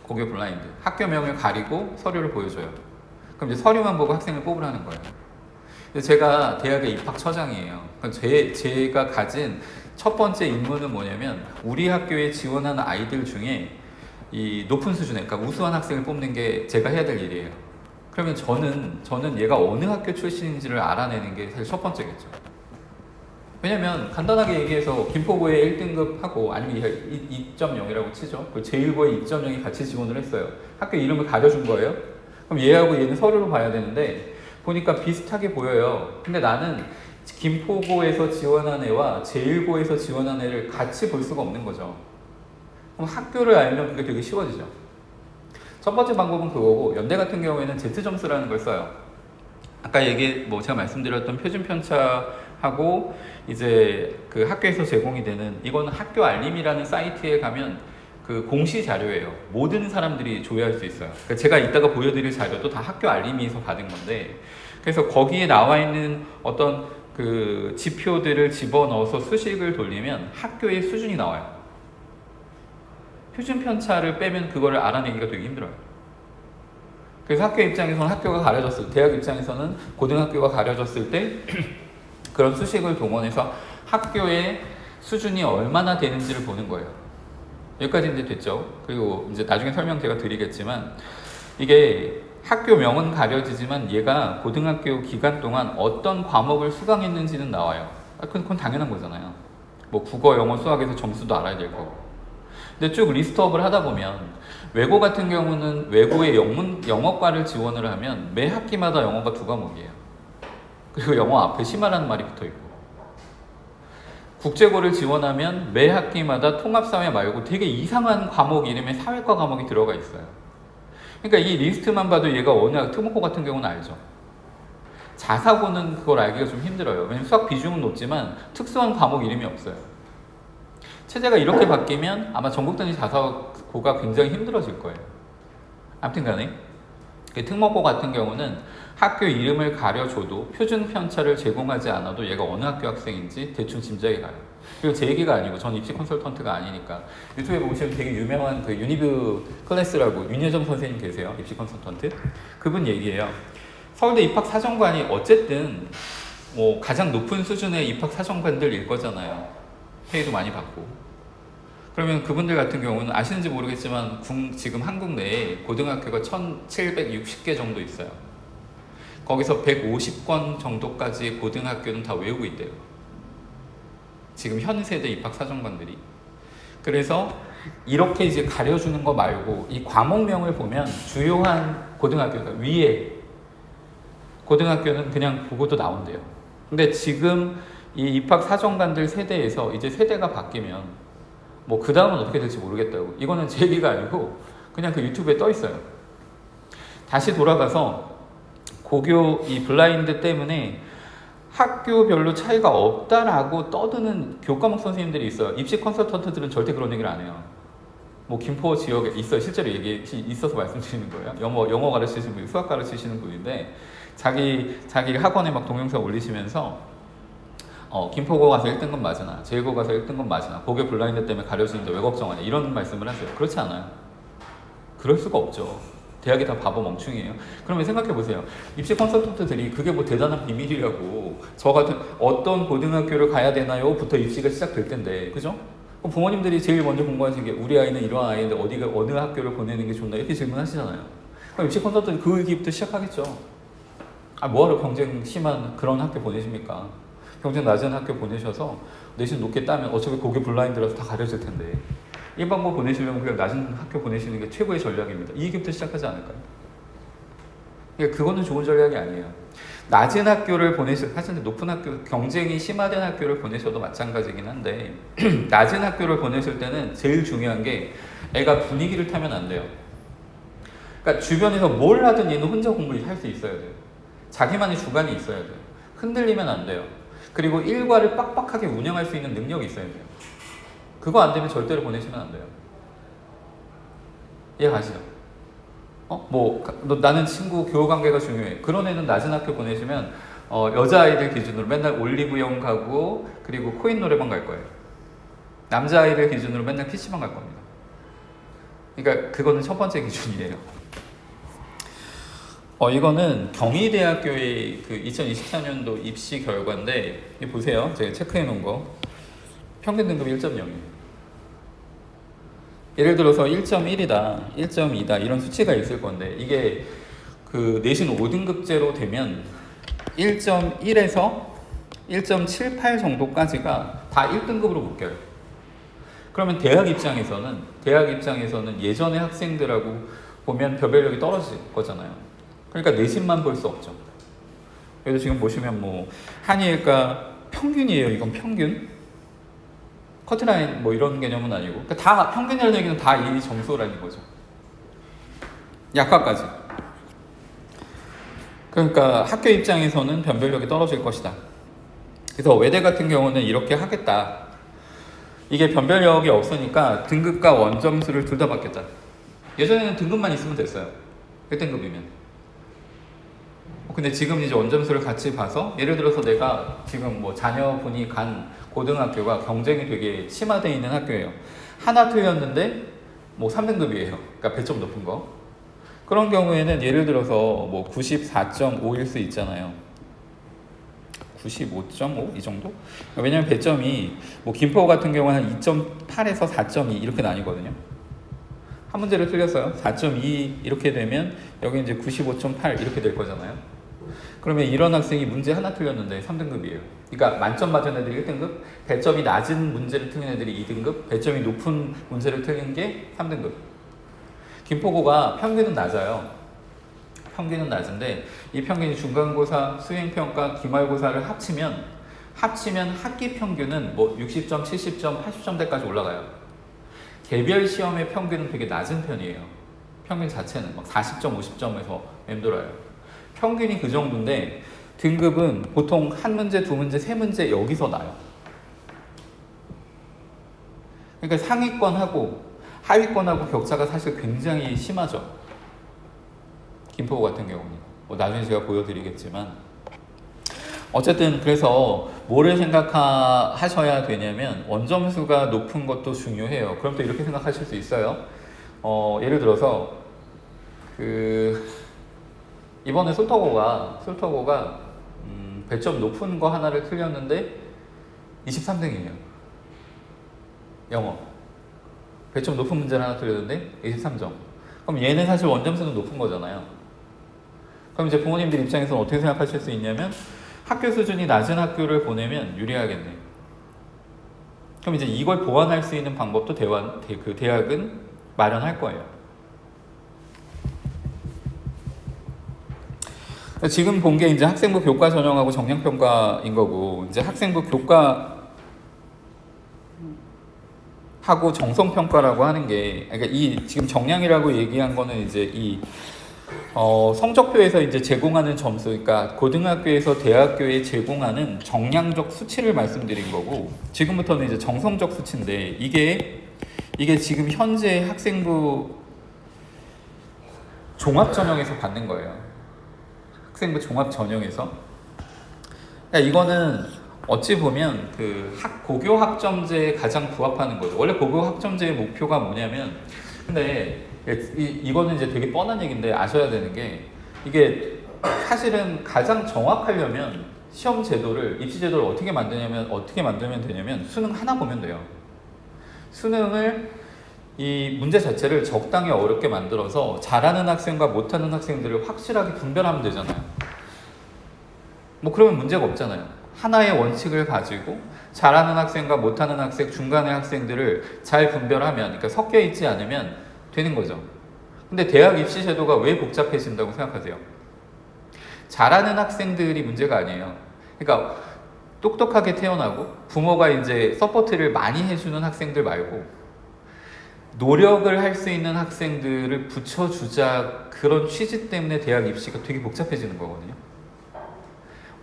Speaker 1: 고교 블라인드. 학교명을 가리고 서류를 보여줘요. 그럼 이제 서류만 보고 학생을 뽑으라는 거예요. 제가 대학의 입학처장이에요. 제가 가진 첫 번째 임무는 뭐냐면 우리 학교에 지원하는 아이들 중에 이 높은 수준의, 그러니까 우수한 학생을 뽑는 게 제가 해야 될 일이에요. 그러면 저는 얘가 어느 학교 출신인지를 알아내는 게 사실 첫 번째겠죠. 왜냐면 간단하게 얘기해서 김포고에 1등급하고 아니면 2.0이라고 치죠. 그 제1고에 2.0이 같이 지원을 했어요. 학교 이름을 가려준 거예요. 그럼 얘하고 얘는 서류로 봐야 되는데 보니까 비슷하게 보여요. 근데 나는 김포고에서 지원한 애와 제1고에서 지원한 애를 같이 볼 수가 없는 거죠. 그럼 학교를 알면 그게 되게 쉬워지죠. 첫 번째 방법은 그거고 연대 같은 경우에는 Z점수라는 걸 써요. 아까 제가 말씀드렸던 표준 편차하고 이제 그 학교에서 제공이 되는 이거는 학교 알림이라는 사이트에 가면 그 공시 자료예요. 모든 사람들이 조회할 수 있어요. 그러니까 제가 이따가 보여드릴 자료도 다 학교 알림에서 받은 건데 그래서 거기에 나와 있는 어떤 그 지표들을 집어넣어서 수식을 돌리면 학교의 수준이 나와요. 표준 편차를 빼면 그거를 알아내기가 되게 힘들어요. 그래서 학교 입장에서는 대학 입장에서는 고등학교가 가려졌을 때 그런 수식을 동원해서 학교의 수준이 얼마나 되는지를 보는 거예요. 여기까지 이제 됐죠. 그리고 이제 나중에 설명 제가 드리겠지만 이게 학교명은 가려지지만 얘가 고등학교 기간 동안 어떤 과목을 수강했는지는 나와요. 그건 당연한 거잖아요. 뭐 국어, 영어, 수학에서 점수도 알아야 될 거고. 근데 쭉 리스트업을 하다 보면 외고 같은 경우는 외고에 영어과를 지원을 하면 매 학기마다 영어가 2과목이에요. 그리고 영어 앞에 심화라는 말이 붙어 있고. 국제고를 지원하면 매 학기마다 통합사회 말고 되게 이상한 과목 이름의 사회과 과목이 들어가 있어요. 그러니까 이 리스트만 봐도 얘가 어느 특목고 같은 경우는 알죠. 자사고는 그걸 알기가 좀 힘들어요. 왜냐면 수학 비중은 높지만 특수한 과목 이름이 없어요. 체제가 이렇게 바뀌면 아마 전국단위 자사고가 굉장히 힘들어질 거예요. 아무튼 간에 특목고 같은 경우는 학교 이름을 가려줘도 표준 편차를 제공하지 않아도 얘가 어느 학교 학생인지 대충 짐작이 가요. 그리고 제 얘기가 아니고 전 입시 컨설턴트가 아니니까 유튜브에 보시면 되게 유명한 그 유니브 클래스라고 윤여정 선생님 계세요. 입시 컨설턴트. 그분 얘기예요. 서울대 입학사정관이 어쨌든 뭐 가장 높은 수준의 입학사정관들일 거잖아요. 페이도 많이 받고. 그러면 그분들 같은 경우는 아시는지 모르겠지만 지금 한국 내에 고등학교가 1760개 정도 있어요. 거기서 150권 정도까지 고등학교는 다 외우고 있대요. 지금 현 세대 입학사정관들이. 그래서 이렇게 이제 가려주는 거 말고 이 과목명을 보면 주요한 고등학교가 위에 고등학교는 그냥 보고도 나온대요. 근데 지금 이 입학사정관들 세대에서 이제 세대가 바뀌면 뭐 그 다음은 어떻게 될지 모르겠다고. 이거는 제 얘기가 아니고 그냥 그 유튜브에 떠 있어요. 다시 돌아가서 고교 이 블라인드 때문에 학교별로 차이가 없다라고 떠드는 교과목 선생님들이 있어요. 입시 컨설턴트들은 절대 그런 얘기를 안 해요. 뭐 김포 지역에 있어요. 실제로 있어서 말씀드리는 거예요. 영어 가르치시는 분, 수학 가르치시는 분인데 자기 학원에 막 동영상 올리시면서 김포고 가서 1등급 맞으나 제1고 가서 1등급 맞으나 고교 블라인드 때문에 가려지는데 왜 걱정하냐 이런 말씀을 하세요. 그렇지 않아요. 그럴 수가 없죠. 대학이 다 바보 멍충이에요. 그러면 생각해보세요. 입시 컨설턴트들이 그게 뭐 대단한 비밀이라고 저 같은 어떤 고등학교를 가야 되나요? 부터 입시가 시작될 텐데 그죠? 그럼 부모님들이 제일 먼저 궁금하신 게 우리 아이는 이러한 아이인데 어느 학교를 보내는 게 좋나 이렇게 질문하시잖아요. 그럼 입시 컨설턴트 그 얘기부터 시작하겠죠. 뭐하러 경쟁 심한 그런 학교 보내십니까? 경쟁 낮은 학교 보내셔서 내신 높게 따면 어차피 거기 블라인드라서 다 가려질 텐데 일반고 보내시려면 그냥 낮은 학교 보내시는 게 최고의 전략입니다. 이 얘기부터 시작하지 않을까요? 그러니까 그거는 좋은 전략이 아니에요. 낮은 학교를 사실 높은 학교, 경쟁이 심화된 학교를 보내셔도 마찬가지긴 한데 낮은 학교를 보내실 때는 제일 중요한 게 애가 분위기를 타면 안 돼요. 그러니까 주변에서 뭘 하든 얘는 혼자 공부를 할 수 있어야 돼요. 자기만의 주관이 있어야 돼요. 흔들리면 안 돼요. 그리고 일과를 빡빡하게 운영할 수 있는 능력이 있어야 돼요. 그거 안 되면 절대로 보내시면 안 돼요. 이해가시죠? 나는 친구 교우관계가 중요해. 그런 애는 낮은 학교 보내시면 여자아이들 기준으로 맨날 올리브영 가고 그리고 코인 노래방 갈 거예요. 남자아이들 기준으로 맨날 PC방 갈 겁니다. 그러니까 그거는 첫 번째 기준이에요. 이거는 경희대학교의 그 2024년도 입시 결과인데 보세요. 제가 체크해 놓은 거. 평균 등급이 1.0이에요. 예를 들어서 1.1이다, 1.2다 이런 수치가 있을 건데 이게 그 내신 5등급제로 되면 1.1에서 1.78 정도까지가 다 1등급으로 묶여요. 그러면 대학 입장에서는 예전의 학생들하고 보면 변별력이 떨어질 거잖아요. 그러니까 내신만 볼 수 없죠. 그래서 지금 보시면 뭐 한의일과 평균이에요. 이건 평균. 커트라인 뭐 이런 개념은 아니고 그러니까 다 평균이라는 얘기는 다 이 점수라는 거죠. 약과까지. 그러니까 학교 입장에서는 변별력이 떨어질 것이다. 그래서 외대 같은 경우는 이렇게 하겠다. 이게 변별력이 없으니까 등급과 원점수를 둘 다 받겠다. 예전에는 등급만 있으면 됐어요. 1등급이면. 근데 지금 이제 원점수를 같이 봐서 예를 들어서 내가 지금 뭐 자녀분이 간 고등학교가 경쟁이 되게 심화되어 있는 학교예요. 하나 틀렸는데 뭐 3등급이에요. 그러니까 배점 높은 거. 그런 경우에는 예를 들어서 뭐 94.5일 수 있잖아요. 95.5 이 정도? 왜냐면 배점이 뭐 김포 같은 경우는 한 2.8에서 4.2 이렇게 나뉘거든요. 한 문제를 틀렸어요. 4.2 이렇게 되면 여기 이제 95.8 이렇게 될 거잖아요. 그러면 이런 학생이 문제 하나 틀렸는데 3등급이에요. 그러니까 만점 맞은 애들이 1등급, 배점이 낮은 문제를 틀린 애들이 2등급, 배점이 높은 문제를 틀린 게 3등급. 김포고가 평균은 낮아요. 평균은 낮은데 이 평균이 중간고사, 수행평가, 기말고사를 합치면 학기 평균은 뭐 60점, 70점, 80점대까지 올라가요. 개별 시험의 평균은 되게 낮은 편이에요. 평균 자체는 막 40점, 50점에서 맴돌아요. 평균이 그 정도인데 등급은 보통 한 문제, 두 문제, 세 문제 여기서 나요. 그러니까 상위권하고 하위권하고 격차가 사실 굉장히 심하죠. 김포 같은 경우는 뭐 나중에 제가 보여드리겠지만 어쨌든 그래서 뭐를 생각하셔야 되냐면 원점수가 높은 것도 중요해요. 그럼 또 이렇게 생각하실 수 있어요. 예를 들어서 이번에 솔터고가 배점 높은 거 하나를 틀렸는데 23등이에요. 영어. 배점 높은 문제를 하나 틀렸는데 23점. 그럼 얘는 사실 원점수는 높은 거잖아요. 그럼 이제 부모님들 입장에서는 어떻게 생각하실 수 있냐면 학교 수준이 낮은 학교를 보내면 유리하겠네. 그럼 이제 이걸 보완할 수 있는 방법도 그 대학은 마련할 거예요. 지금 본 게 이제 학생부 교과 전형하고 정량평가인 거고, 이제 학생부 교과하고 정성평가라고 하는 게, 그러니까 이 지금 정량이라고 얘기한 거는 이제 성적표에서 이제 제공하는 점수, 그러니까 고등학교에서 대학교에 제공하는 정량적 수치를 말씀드린 거고, 지금부터는 이제 정성적 수치인데, 이게 지금 현재 학생부 종합 전형에서 받는 거예요. 학생부 종합 전형에서. 그러니까 이거는 어찌 보면 고교 학점제에 가장 부합하는 거죠. 원래 고교 학점제의 목표가 뭐냐면, 근데 이거는 이제 되게 뻔한 얘기인데 아셔야 되는 게, 이게 사실은 가장 정확하려면 시험 제도를, 입시 제도를 어떻게 만들면 되냐면 수능 하나 보면 돼요. 수능을 이 문제 자체를 적당히 어렵게 만들어서 잘하는 학생과 못하는 학생들을 확실하게 분별하면 되잖아요. 뭐 그러면 문제가 없잖아요. 하나의 원칙을 가지고 잘하는 학생과 못하는 학생, 중간의 학생들을 잘 분별하면, 그러니까 섞여 있지 않으면 되는 거죠. 근데 대학 입시 제도가 왜 복잡해진다고 생각하세요? 잘하는 학생들이 문제가 아니에요. 그러니까 똑똑하게 태어나고 부모가 이제 서포트를 많이 해주는 학생들 말고 노력을 할 수 있는 학생들을 붙여주자, 그런 취지 때문에 대학 입시가 되게 복잡해지는 거거든요.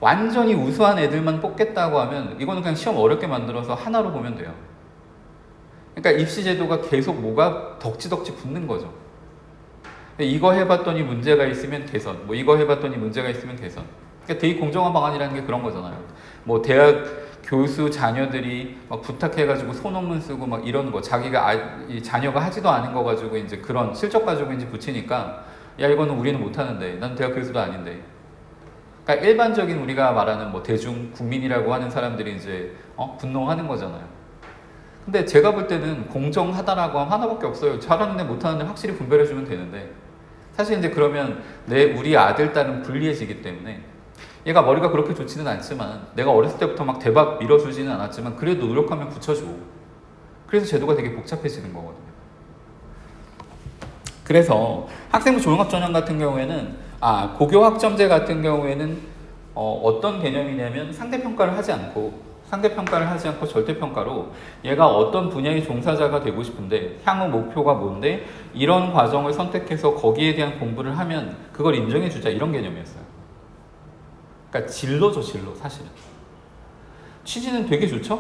Speaker 1: 완전히 우수한 애들만 뽑겠다고 하면 이거는 그냥 시험 어렵게 만들어서 하나로 보면 돼요. 그러니까 입시 제도가 계속 뭐가 덕지덕지 붙는 거죠. 이거 해봤더니 문제가 있으면 개선, 뭐 이거 해봤더니 문제가 있으면 개선. 그러니까 되게 공정한 방안이라는 게 그런 거잖아요. 뭐 대학 교수 자녀들이 막 부탁해가지고 소논문 쓰고 막 이런 거, 자기가 이 자녀가 하지도 않은 거 가지고 이제 그런 실적 가지고 이제 붙이니까, 야 이거는 우리는 못하는데, 난 대학 교수도 아닌데. 그러니까 일반적인 우리가 말하는 뭐 대중 국민이라고 하는 사람들이 이제 분노하는 거잖아요. 근데 제가 볼 때는 공정하다라고 하면 하나밖에 없어요. 잘하는 애 못하는 애 확실히 분별해주면 되는데, 사실 이제 그러면 우리 아들 딸은 불리해지기 때문에, 얘가 머리가 그렇게 좋지는 않지만, 내가 어렸을 때부터 막 대박 밀어주지는 않았지만 그래도 노력하면 붙여줘. 그래서 제도가 되게 복잡해지는 거거든요. 그래서 학생부 조형학전형 같은 경우에는, 고교학점제 같은 경우에는 어떤 개념이냐면 상대평가를 하지 않고 절대평가로 얘가 어떤 분야의 종사자가 되고 싶은데 향후 목표가 뭔데 이런 과정을 선택해서 거기에 대한 공부를 하면 그걸 인정해주자, 이런 개념이었어요. 그러니까 진로죠, 진로. 사실은 취지는 되게 좋죠.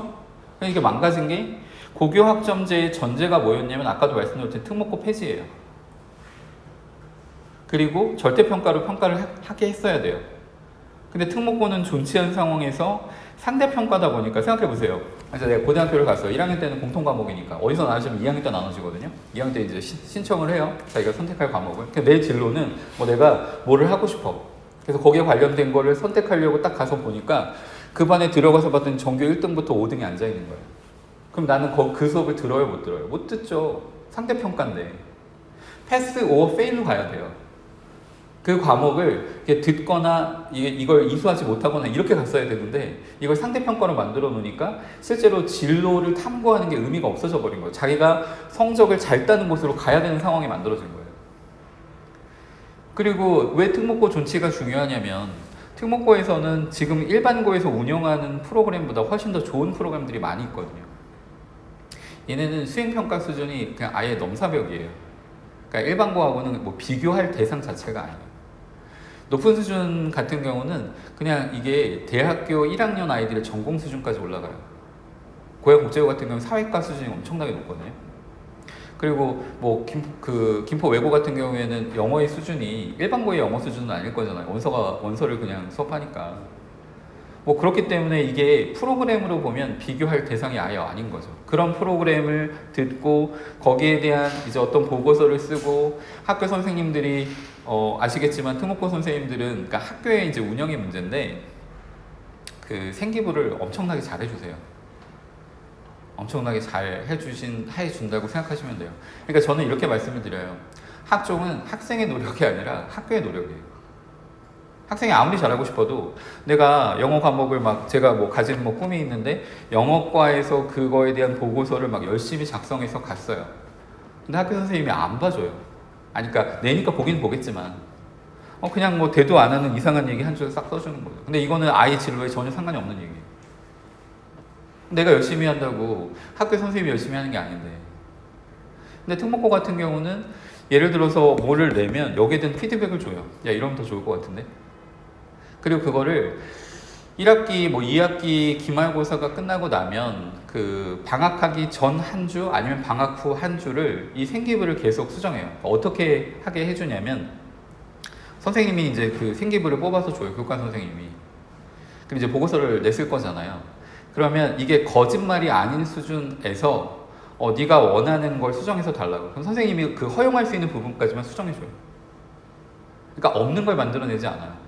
Speaker 1: 그러니까 이게 망가진 게, 고교학점제의 전제가 뭐였냐면 아까도 말씀드렸던 특목고 폐지예요. 그리고 절대평가로 평가를 하게 했어야 돼요. 근데 특목고는 존치한 상황에서 상대평가다 보니까, 생각해보세요. 그래서 내가 고등학교를 갔어. 1학년 때는 공통과목이니까 어디서 나눠지면 2학년 때 나눠지거든요. 2학년 때 이제 신청을 해요. 자기가 선택할 과목을. 내 진로는 뭐 내가 뭐를 하고 싶어. 그래서 거기에 관련된 거를 선택하려고 딱 가서 보니까 그 반에 들어가서 봤더니 전교 1등부터 5등이 앉아있는 거예요. 그럼 나는 그 수업을 들어요, 못 들어요? 못 듣죠. 상대평가인데. 패스 오어 페일로 가야 돼요. 그 과목을 듣거나 이걸 이수하지 못하거나 이렇게 갔어야 되는데, 이걸 상대평가로 만들어 놓으니까 실제로 진로를 탐구하는 게 의미가 없어져 버린 거예요. 자기가 성적을 잘 따는 곳으로 가야 되는 상황이 만들어진 거예요. 그리고 왜 특목고 존치가 중요하냐면, 특목고에서는 지금 일반고에서 운영하는 프로그램보다 훨씬 더 좋은 프로그램들이 많이 있거든요. 얘네는 수행평가 수준이 그냥 아예 넘사벽이에요. 그러니까 일반고하고는 뭐 비교할 대상 자체가 아니에요. 높은 수준 같은 경우는 그냥 이게 대학교 1학년 아이들의 전공 수준까지 올라가요. 고양국제고 같은 경우는 사회과 수준이 엄청나게 높거든요. 그리고 뭐 김포 외고 같은 경우에는 영어의 수준이 일반고의 영어 수준은 아닐 거잖아요. 원서를 그냥 수업하니까. 뭐 그렇기 때문에 이게 프로그램으로 보면 비교할 대상이 아예 아닌 거죠. 그런 프로그램을 듣고 거기에 대한 이제 어떤 보고서를 쓰고, 학교 선생님들이 아시겠지만 특목고 선생님들은, 그러니까 학교의 이제 운영의 문제인데, 그 생기부를 엄청나게 잘 해주세요. 엄청나게 잘 해준다고 생각하시면 돼요. 그러니까 저는 이렇게 말씀을 드려요. 학종은 학생의 노력이 아니라 학교의 노력이에요. 학생이 아무리 잘하고 싶어도, 내가 영어 과목을 제가 가진 꿈이 있는데 영어과에서 그거에 대한 보고서를 열심히 작성해서 갔어요. 근데 학교 선생님이 안 봐줘요. 그러니까 내니까 보긴 보겠지만 그냥 대도 안 하는 이상한 얘기 한 줄 싹 써주는 거예요. 근데 이거는 아이 진로에 전혀 상관이 없는 얘기예요. 내가 열심히 한다고 학교 선생님이 열심히 하는 게 아닌데. 근데 특목고 같은 경우는 예를 들어서 뭐를 내면 여기에 대한 피드백을 줘요. 야, 이러면 더 좋을 것 같은데? 그리고 그거를 1학기, 2학기 기말고사가 끝나고 나면 그 방학하기 전 한 주 아니면 방학 후 한 주를 이 생기부를 계속 수정해요. 어떻게 하게 해주냐면, 선생님이 이제 그 생기부를 뽑아서 줘요. 교과 선생님이. 그럼 이제 보고서를 냈을 거잖아요. 그러면 이게 거짓말이 아닌 수준에서 네가 원하는 걸 수정해서 달라고. 그럼 선생님이 그 허용할 수 있는 부분까지만 수정해줘요. 그러니까 없는 걸 만들어내지 않아요.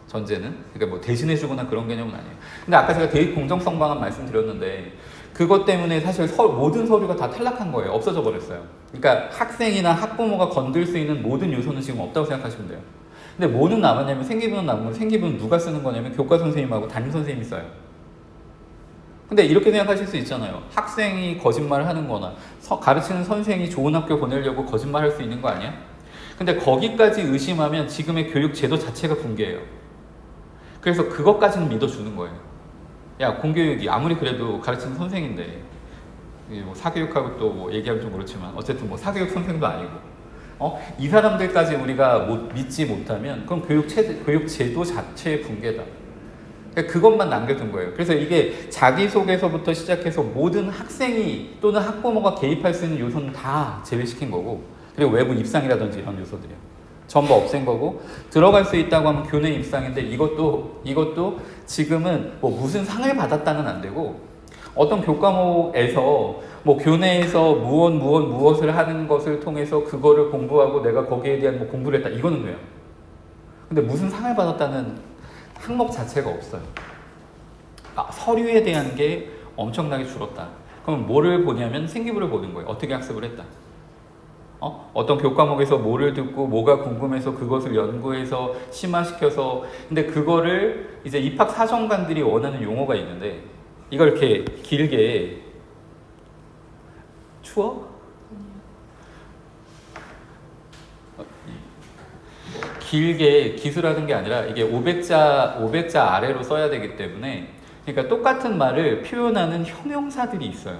Speaker 1: 전제는. 그러니까 대신해주거나 그런 개념은 아니에요. 근데 아까 제가 대입 공정성 방안 말씀드렸는데, 그것 때문에 사실 모든 서류가 다 탈락한 거예요. 없어져 버렸어요. 그러니까 학생이나 학부모가 건들 수 있는 모든 요소는 지금 없다고 생각하시면 돼요. 근데 뭐는 남았냐면, 생기부는 남은 거. 생기부는 누가 쓰는 거냐면 교과 선생님하고 담임 선생님이 써요. 근데 이렇게 생각하실 수 있잖아요. 학생이 거짓말을 하는 거나 가르치는 선생이 좋은 학교 보내려고 거짓말할 수 있는 거 아니야? 근데 거기까지 의심하면 지금의 교육 제도 자체가 붕괴해요. 그래서 그것까지는 믿어주는 거예요. 야, 공교육이 아무리 그래도 가르치는 선생인데 뭐 사교육하고 또 뭐 얘기하면 좀 그렇지만 어쨌든 뭐 사교육 선생도 아니고 이 사람들까지 우리가 믿지 못하면 그럼 교육 제도 자체의 붕괴다. 그것만 남겨둔 거예요. 그래서 이게 자기소개서부터 시작해서 모든 학생이 또는 학부모가 개입할 수 있는 요소는 다 제외시킨 거고, 그리고 외부 입상이라든지 이런 요소들이요. 전부 없앤 거고, 들어갈 수 있다고 하면 교내 입상인데 이것도 지금은 뭐 무슨 상을 받았다는 안 되고, 어떤 교과목에서 뭐 교내에서 무엇을 하는 것을 통해서 그거를 공부하고 내가 거기에 대한 뭐 공부를 했다, 이거는 돼요. 근데 무슨 상을 받았다는 항목 자체가 없어요. 서류에 대한 게 엄청나게 줄었다. 그럼 뭐를 보냐면 생기부를 보는 거예요. 어떻게 학습을 했다. 어떤 교과목에서 뭐를 듣고 뭐가 궁금해서 그것을 연구해서 심화시켜서, 근데 그거를 이제 입학 사정관들이 원하는 용어가 있는데 이걸 이렇게 길게 추워? 길게 기술하는 게 아니라 이게 500자 아래로 써야 되기 때문에, 그러니까 똑같은 말을 표현하는 형용사들이 있어요.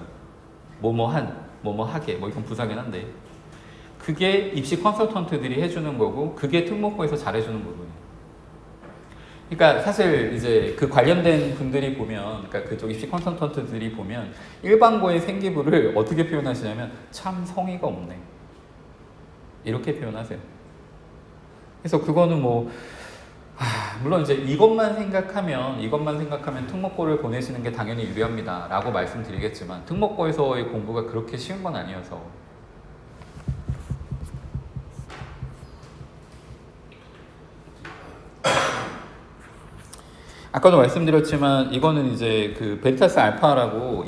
Speaker 1: 뭐뭐한, 뭐뭐하게, 뭐 이건 부사긴 한데 그게 입시 컨설턴트들이 해주는 거고 그게 특목고에서 잘해주는 부분이에요. 그러니까 사실 이제 그 관련된 분들이 보면, 그러니까 그쪽 입시 컨설턴트들이 보면 일반고의 생기부를 어떻게 표현하시냐면 참 성의가 없네, 이렇게 표현하세요. 그래서 그거는 뭐 물론 이제 이것만 생각하면 특목고를 보내시는 게 당연히 유리합니다 라고 말씀드리겠지만, 특목고에서의 공부가 그렇게 쉬운 건 아니어서. 아까도 말씀드렸지만 이거는 이제 그 베리타스 알파라고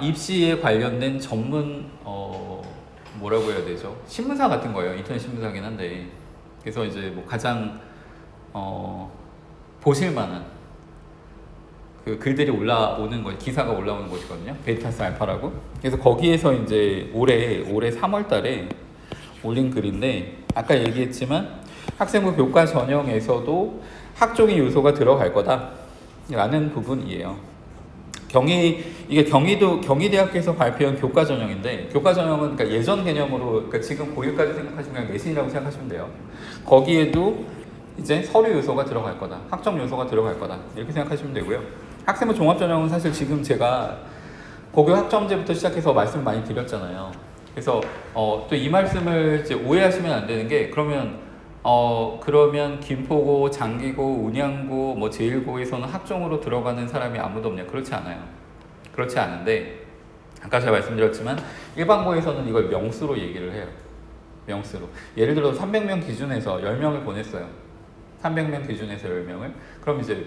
Speaker 1: 입시에 관련된 전문 뭐라고 해야 되죠? 신문사 같은 거예요. 인터넷 신문사긴 한데, 그래서 이제 뭐 가장 보실만한 그 글들이 올라오는 거, 기사가 올라오는 곳이거든요. 베리타스 알파라고. 그래서 거기에서 이제 올해 3월달에 올린 글인데, 아까 얘기했지만 학생부 교과 전형에서도 학종의 요소가 들어갈 거다라는 부분이에요. 이게 경희대학교에서 발표한 교과 전형인데, 교과 전형은 그러니까 예전 개념으로, 그러니까 지금 고1까지 생각하시면 그냥 내신이라고 생각하시면 돼요. 거기에도 이제 서류 요소가 들어갈 거다, 학점 요소가 들어갈 거다, 이렇게 생각하시면 되고요. 학생부 종합 전형은 사실 지금 제가 고교 학점제부터 시작해서 말씀 많이 드렸잖아요. 그래서 또 이 말씀을 이제 오해하시면 안 되는 게, 그러면 김포고, 장기고, 운양고, 뭐 제1고에서는 학종으로 들어가는 사람이 아무도 없냐? 그렇지 않아요. 그렇지 않은데, 아까 제가 말씀드렸지만 일반고에서는 이걸 명수로 얘기를 해요. 명수로. 예를 들어서 300명 기준에서 10명을 보냈어요. 300명 기준에서 10명을. 그럼 이제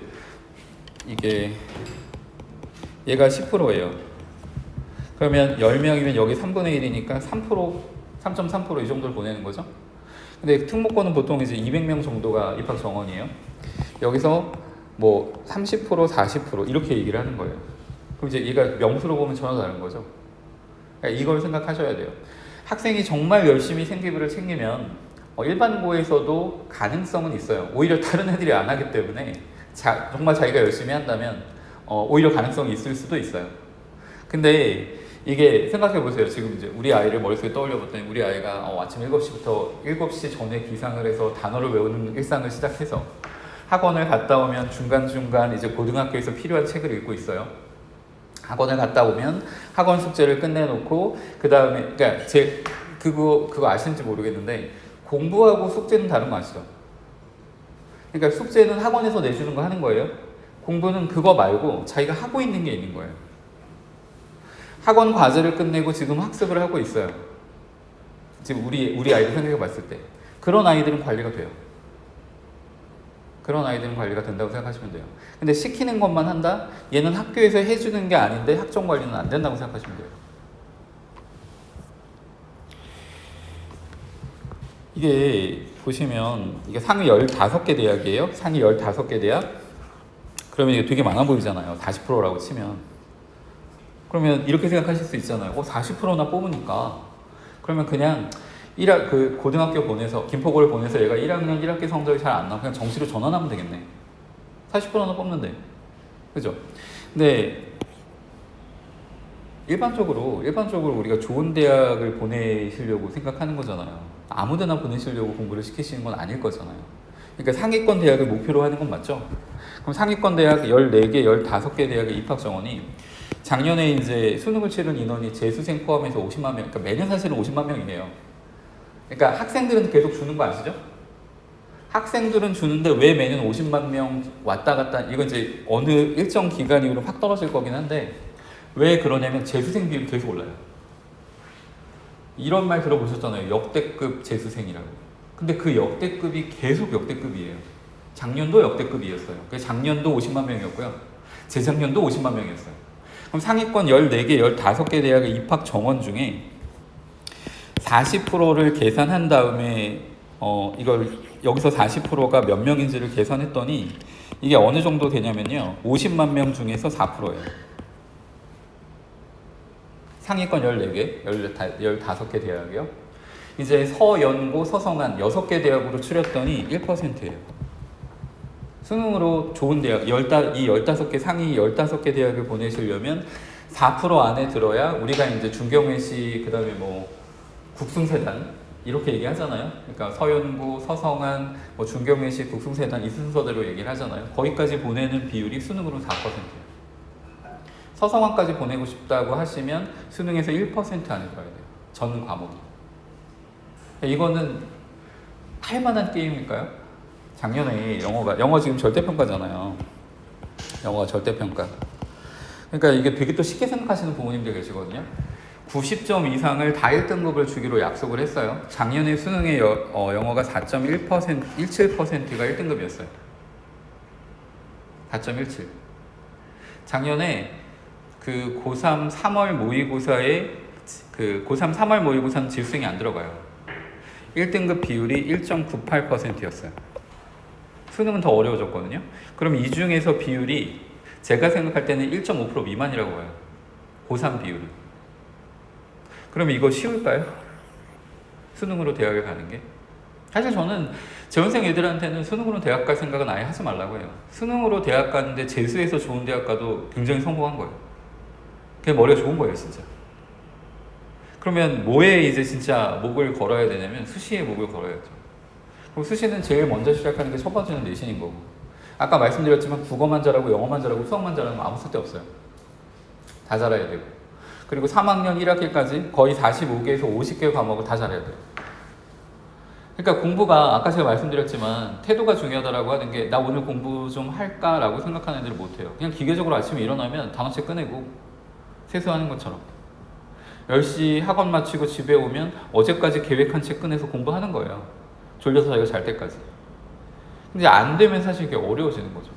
Speaker 1: 이게 얘가 10%예요. 그러면 10명이면 여기 3분의 1이니까 3.3% 이 정도를 보내는 거죠. 근데 특목고는 보통 이제 200명 정도가 입학 정원이에요. 여기서 뭐 30%, 40% 이렇게 얘기를 하는 거예요. 그럼 이제 얘가 명수로 보면 전혀 다른 거죠. 그러니까 이걸 생각하셔야 돼요. 학생이 정말 열심히 생기부를 챙기면 일반고에서도 가능성은 있어요. 오히려 다른 애들이 안 하기 때문에 정말 자기가 열심히 한다면 오히려 가능성이 있을 수도 있어요. 근데 이게 생각해 보세요. 지금 이제 우리 아이를 머릿속에 떠올려 봤더니, 우리 아이가 아침 7시부터 7시 전에 기상을 해서 단어를 외우는 일상을 시작해서 학원을 갔다 오면 중간중간 이제 고등학교에서 필요한 책을 읽고 있어요. 학원을 갔다 오면 학원 숙제를 끝내놓고 그 다음에, 그러니까 그거 아시는지 모르겠는데 공부하고 숙제는 다른 거 아시죠? 그러니까 숙제는 학원에서 내주는 거 하는 거예요. 공부는 그거 말고 자기가 하고 있는 게 있는 거예요. 학원 과제를 끝내고 지금 학습을 하고 있어요. 지금 우리 아이들 생각해 봤을 때 그런 아이들은 관리가 돼요. 그런 아이들은 관리가 된다고 생각하시면 돼요. 근데 시키는 것만 한다? 얘는 학교에서 해주는 게 아닌데 학점 관리는 안 된다고 생각하시면 돼요. 이게 보시면 이게 상위 15개 대학이에요. 상위 15개 대학. 그러면 이게 되게 많아 보이잖아요. 40%라고 치면. 그러면 이렇게 생각하실 수 있잖아요. 40%나 뽑으니까. 그러면 그냥 그 고등학교 보내서, 김포고를 보내서 얘가 1학년 1학기 성적이 잘 안 나오면 그냥 정시로 전환하면 되겠네. 40%나 뽑는데. 그죠? 근데 일반적으로 우리가 좋은 대학을 보내시려고 생각하는 거잖아요. 아무데나 보내시려고 공부를 시키시는 건 아닐 거잖아요. 그러니까 상위권 대학을 목표로 하는 건 맞죠? 그럼 상위권 대학 14개, 15개 대학의 입학 정원이 작년에 이제 수능을 치른 인원이 재수생 포함해서 50만 명, 그러니까 매년 사실은 50만 명이네요. 그러니까 학생들은 계속 주는 거 아시죠? 학생들은 주는데 왜 매년 50만 명 왔다 갔다, 이건 이제 어느 일정 기간 이후로 확 떨어질 거긴 한데, 왜 그러냐면 재수생 비율이 계속 올라요. 이런 말 들어보셨잖아요. 역대급 재수생이라고. 근데 그 역대급이 계속 역대급이에요. 작년도 역대급이었어요. 작년도 50만 명이었고요. 재작년도 50만 명이었어요. 그럼 상위권 14개, 15개 대학의 입학 정원 중에 40%를 계산한 다음에 이걸 여기서 40%가 몇 명인지를 계산했더니 이게 어느 정도 되냐면요. 50만 명 중에서 4%예요. 상위권 14개, 15개 대학이요. 이제 서연고, 서성한 6개 대학으로 추렸더니 1%예요. 수능으로 좋은 대학, 이 15개, 상위 15개 대학을 보내시려면 4% 안에 들어야 우리가 이제 중경외시, 그 다음에 뭐 국승세단, 이렇게 얘기하잖아요. 그러니까 서연고, 서성한, 뭐 중경외시, 국승세단 이 순서대로 얘기를 하잖아요. 거기까지 보내는 비율이 수능으로 4%예요. 서성한까지 보내고 싶다고 하시면 수능에서 1% 안에 들어야 돼요. 전 과목이. 이거는 할 만한 게임일까요? 작년에 영어 지금 절대평가잖아요. 영어가 절대평가. 그러니까 이게 되게 또 쉽게 생각하시는 부모님들 계시거든요. 90점 이상을 다 1등급을 주기로 약속을 했어요. 작년에 수능의 영어가 4.17%가 1등급이었어요. 4.17. 작년에 그 고3 3월 모의고사에 고3 3월 모의고사는 재수생이 안 들어가요. 1등급 비율이 1.98%였어요. 수능은 더 어려워졌거든요. 그럼 이 중에서 비율이 제가 생각할 때는 1.5% 미만이라고 봐요. 고3 비율이. 그럼 이거 쉬울까요? 수능으로 대학에 가는 게? 사실 저는 재원생 애들한테는 수능으로 대학 갈 생각은 아예 하지 말라고 해요. 수능으로 대학 가는데 재수해서 좋은 대학 가도 굉장히 성공한 거예요. 그게 머리가 좋은 거예요, 진짜. 그러면 뭐에 이제 진짜 목을 걸어야 되냐면 수시에 목을 걸어야죠. 그럼 수시는 제일 먼저 시작하는 게 첫 번째는 내신인 거고, 아까 말씀드렸지만 국어만 잘하고 영어만 잘하고 수학만 잘하면 아무 쓸데 없어요. 다 잘해야 되고. 그리고 3학년 1학기까지 거의 45개에서 50개 과목을 다 잘해야 돼요. 그러니까 공부가 아까 제가 말씀드렸지만 태도가 중요하다라고 하는 게, 나 오늘 공부 좀 할까라고 생각하는 애들은 못해요. 그냥 기계적으로 아침에 일어나면 단어책 꺼내고 세수하는 것처럼 10시 학원 마치고 집에 오면 어제까지 계획한 책 꺼내서 공부하는 거예요. 졸려서 자기가 잘 때까지. 근데 안 되면 사실 이게 어려워지는 거죠.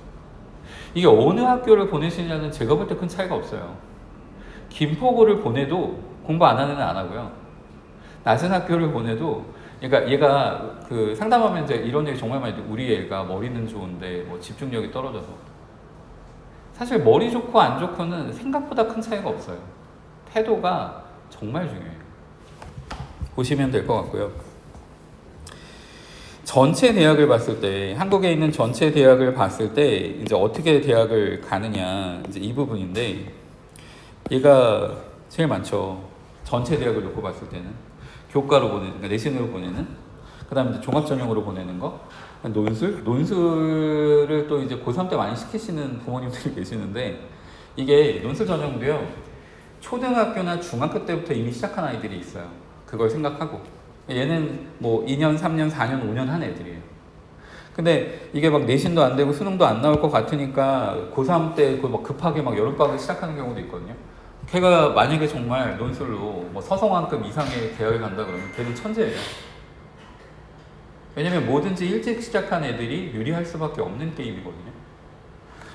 Speaker 1: 이게 어느 학교를 보내시냐는 제가 볼 때 큰 차이가 없어요. 김포고를 보내도 공부 안 하는 애는 안 하고요. 낮은 학교를 보내도, 그러니까 얘가 그 상담하면 이제 이런 얘기 정말 많이 듣고, 우리 애가 머리는 좋은데 뭐 집중력이 떨어져서. 사실 머리 좋고 안 좋고는 생각보다 큰 차이가 없어요. 태도가 정말 중요해요. 보시면 될 것 같고요. 전체 대학을 봤을 때, 한국에 있는 전체 대학을 봤을 때 이제 어떻게 대학을 가느냐, 이제 이 부분인데, 얘가 제일 많죠. 전체 대학을 놓고 봤을 때는 교과로 보내는, 그러니까 내신으로 보내는, 그 다음에 이제 종합전형으로 보내는 거, 논술을 또 이제 고3 때 많이 시키시는 부모님들이 계시는데, 이게 논술 전형도요, 초등학교나 중학교 때부터 이미 시작한 아이들이 있어요. 그걸 생각하고. 얘는 뭐 2년, 3년, 4년, 5년 한 애들이에요. 근데 이게 막 내신도 안 되고 수능도 안 나올 것 같으니까 고3 때 막 급하게 막 여름방학을 시작하는 경우도 있거든요. 걔가 만약에 정말 논술로 뭐 서성환급 이상의 대학에 간다 그러면 걔는 천재예요. 왜냐면 뭐든지 일찍 시작한 애들이 유리할 수밖에 없는 게임이거든요.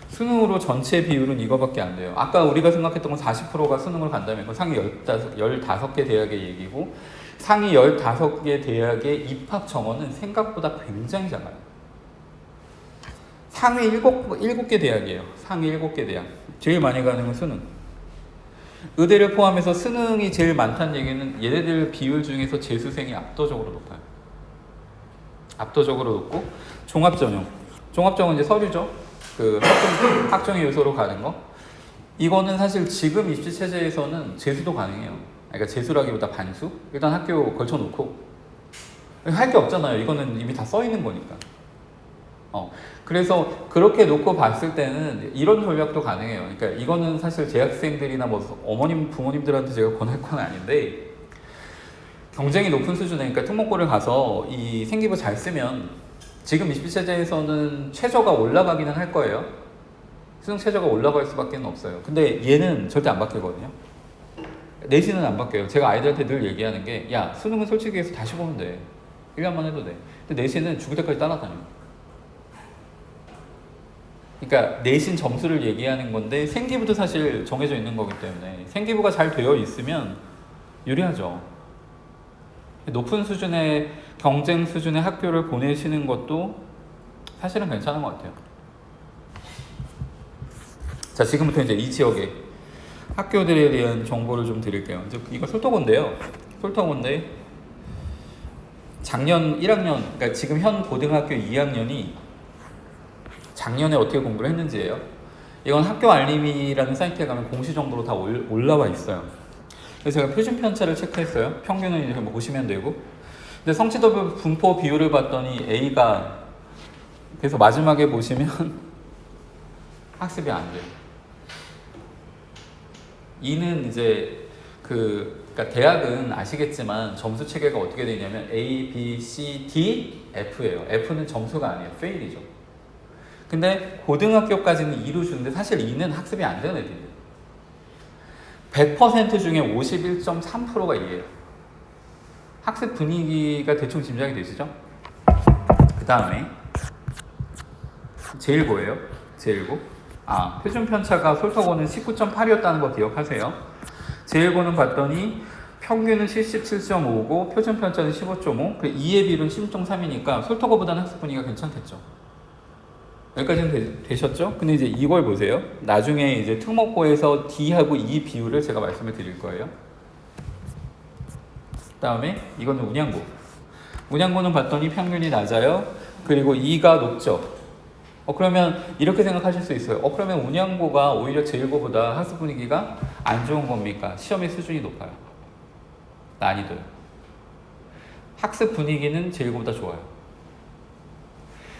Speaker 1: 수능으로 전체 비율은 이거밖에 안 돼요. 아까 우리가 생각했던 건 40%가 수능을 간다면 그건 상위 15개 대학의 얘기고, 상위 15개 대학의 입학 정원은 생각보다 굉장히 작아요. 상위 7개 대학이에요. 상위 7개 대학. 제일 많이 가는 건 수능. 의대를 포함해서 수능이 제일 많다는 얘기는 얘네들 비율 중에서 재수생이 압도적으로 높아요. 압도적으로 높고, 종합전형. 종합전형은 이제 서류죠. 그 학종의 요소로 가는 거. 이거는 사실 지금 입시 체제에서는 재수도 가능해요. 그러니까 재수라기보다 반수? 일단 학교 걸쳐놓고. 할 게 없잖아요. 이거는 이미 다 써 있는 거니까. 그래서 그렇게 놓고 봤을 때는 이런 전략도 가능해요. 그러니까 이거는 사실 재학생들이나 뭐 어머님, 부모님들한테 제가 권할 건 아닌데, 경쟁이 높은 수준에, 그러니까 특목고를 가서 이 생기부 잘 쓰면 지금 입시 체제에서는 최저가 올라가기는 할 거예요. 수능 최저가 올라갈 수밖에 없어요. 근데 얘는 절대 안 바뀌거든요. 내신은 안 바뀌어요. 제가 아이들한테 늘 얘기하는 게, 야, 수능은 솔직히 해서 다시 보면 돼. 1년만 해도 돼. 근데 내신은 죽을 때까지 따라다녀요. 그러니까 내신 점수를 얘기하는 건데 생기부도 사실 정해져 있는 거기 때문에 생기부가 잘 되어 있으면 유리하죠. 높은 수준의 경쟁 수준의 학교를 보내시는 것도 사실은 괜찮은 것 같아요. 자, 지금부터 이제 이 지역의 학교들에 대한 정보를 좀 드릴게요. 이거 솔터고인데요. 솔터고인데 작년 1학년, 그러니까 지금 현 고등학교 2학년이 작년에 어떻게 공부를 했는지예요. 이건 학교 알림이라는 사이트에 가면 공시 정보로 다 올라와 있어요. 그래서 제가 표준 편차를 체크했어요. 평균은 이렇게 보시면 되고. 근데 성취도 분포 비율을 봤더니 A가, 그래서 마지막에 보시면 학습이 안 돼요. E는 이제 그러니까 대학은 아시겠지만 점수 체계가 어떻게 되냐면 A, B, C, D, F예요. F는 점수가 아니에요. 페일이죠. 근데 고등학교까지는 2로 주는데 사실 2는 학습이 안 되는 애들이에요. 100% 중에 51.3%가 2예요. 학습 분위기가 대충 짐작이 되시죠? 그 다음에 제1고예요. 제1고. 표준 편차가 솔터고는 19.8이었다는 거 기억하세요. 제1고는 봤더니 평균은 77.5고 표준 편차는 15.5. 2의 비율은 16.3이니까 솔터고보다는 학습 분위기가 괜찮겠죠. 여기까지는 되셨죠? 근데 이제 이걸 보세요. 나중에 이제 특목고에서 D하고 E 비율을 제가 말씀을 드릴 거예요. 그 다음에 이거는 운양고. 운양고는 봤더니 평균이 낮아요. 그리고 E가 높죠. 그러면 이렇게 생각하실 수 있어요. 그러면 운양고가 오히려 제1고보다 학습 분위기가 안 좋은 겁니까? 시험의 수준이 높아요. 난이도요. 학습 분위기는 제1고보다 좋아요.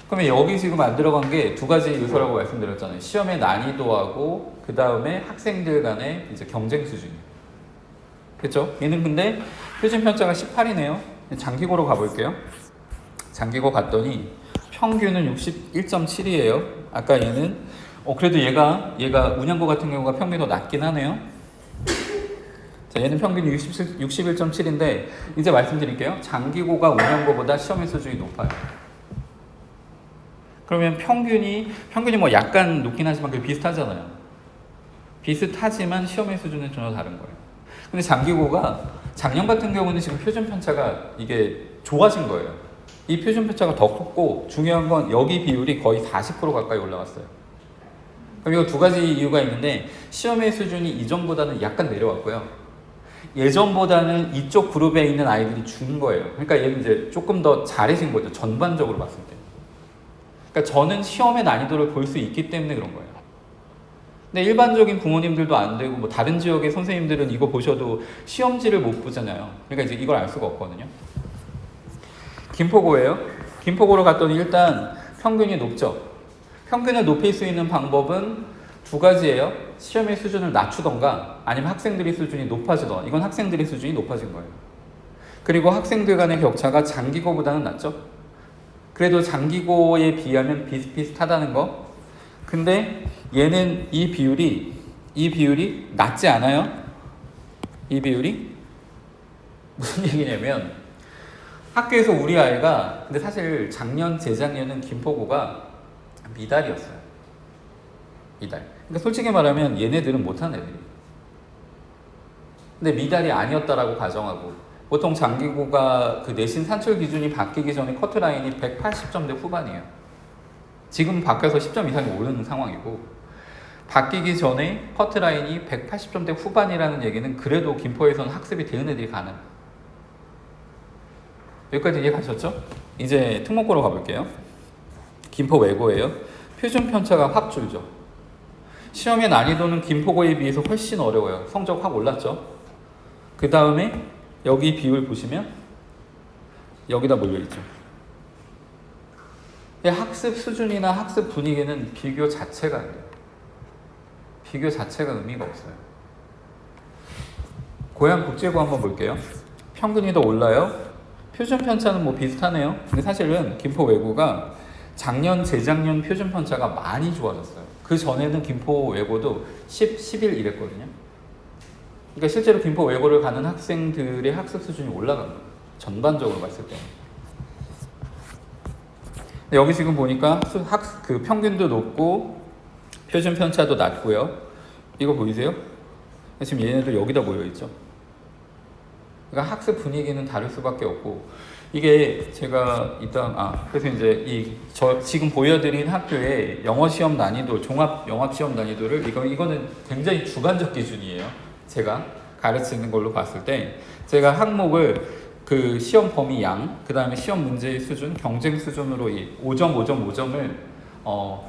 Speaker 1: 그러면 여기 지금 안 들어간 게 두 가지 요소라고 말씀드렸잖아요. 시험의 난이도하고 그 다음에 학생들 간의 이제 경쟁 수준이에요. 그렇죠? 얘는 근데 표준 편차가 18이네요. 장기고로 가볼게요. 장기고 갔더니 평균은 61.7이에요. 아까 얘는 그래도 얘가 운양고 같은 경우가 평균이 더 낮긴 하네요. 자, 얘는 평균이 61.7인데 이제 말씀드릴게요. 장기고가 운양고보다 시험의 수준이 높아요. 그러면 평균이 뭐 약간 높긴 하지만 그게 비슷하잖아요. 비슷하지만 시험의 수준은 전혀 다른 거예요. 근데 장기고가 작년 같은 경우는 지금 표준 편차가 이게 좋아진 거예요. 이 표준 편차가 더 컸고 중요한 건 여기 비율이 거의 40% 가까이 올라갔어요. 그럼 이거 두 가지 이유가 있는데 시험의 수준이 이전보다는 약간 내려왔고요. 예전보다는 이쪽 그룹에 있는 아이들이 준 거예요. 그러니까 얘는 이제 조금 더 잘해진 거죠. 전반적으로 봤을 때. 그러니까 저는 시험의 난이도를 볼 수 있기 때문에 그런 거예요. 근데 일반적인 부모님들도 안 되고 뭐 다른 지역의 선생님들은 이거 보셔도 시험지를 못 보잖아요. 그러니까 이제 이걸 알 수가 없거든요. 김포고예요. 김포고로 갔더니 일단 평균이 높죠. 평균을 높일 수 있는 방법은 두 가지예요. 시험의 수준을 낮추던가 아니면 학생들의 수준이 높아지던가. 이건 학생들의 수준이 높아진 거예요. 그리고 학생들 간의 격차가 장기고보다는 낮죠. 그래도 장기고에 비하면 비슷비슷하다는 거. 근데 얘는 이 비율이 낮지 않아요? 이 비율이? 무슨 얘기냐면 학교에서 우리 아이가 근데 사실 작년, 재작년은 김포고가 미달이었어요. 미달. 그러니까 솔직히 말하면 얘네들은 못하는 애들이에요. 근데 미달이 아니었다라고 가정하고 보통 장기고가 그 내신 산출 기준이 바뀌기 전에 커트라인이 180점대 후반이에요. 지금 바뀌어서 10점 이상이 오르는 상황이고, 바뀌기 전에 커트라인이 180점대 후반이라는 얘기는 그래도 김포에서는 학습이 되는 애들이 가능. 여기까지 이해 가셨죠? 이제 특목고로 가볼게요. 김포 외고예요. 표준 편차가 확 줄죠. 시험의 난이도는 김포고에 비해서 훨씬 어려워요. 성적 확 올랐죠. 그 다음에 여기 비율 보시면 여기다 몰려있죠. 학습 수준이나 학습 분위기는 비교 자체가 안 돼요. 비교 자체가 의미가 없어요. 고양국제고 한번 볼게요. 평균이 더 올라요. 표준 편차는 뭐 비슷하네요. 근데 사실은 김포 외고가 작년, 재작년 표준 편차가 많이 좋아졌어요. 그 전에는 김포 외고도 10, 11 이랬거든요. 그러니까 실제로 김포 외고를 가는 학생들의 학습 수준이 올라간 거예요. 전반적으로 봤을 때. 여기 지금 보니까 그 평균도 높고 표준 편차도 낮고요. 이거 보이세요? 지금 얘네들 여기다 모여있죠. 그러니까 학습 분위기는 다를 수밖에 없고, 이게 제가 그래서 이제 저 지금 보여드린 학교의 영어 시험 난이도, 종합 영합 시험 난이도를 이거는 굉장히 주관적 기준이에요. 제가 가르치는 걸로 봤을 때 제가 항목을 그 시험 범위 양, 그 다음에 시험 문제의 수준, 경쟁 수준으로 이 5점, 5점, 5점을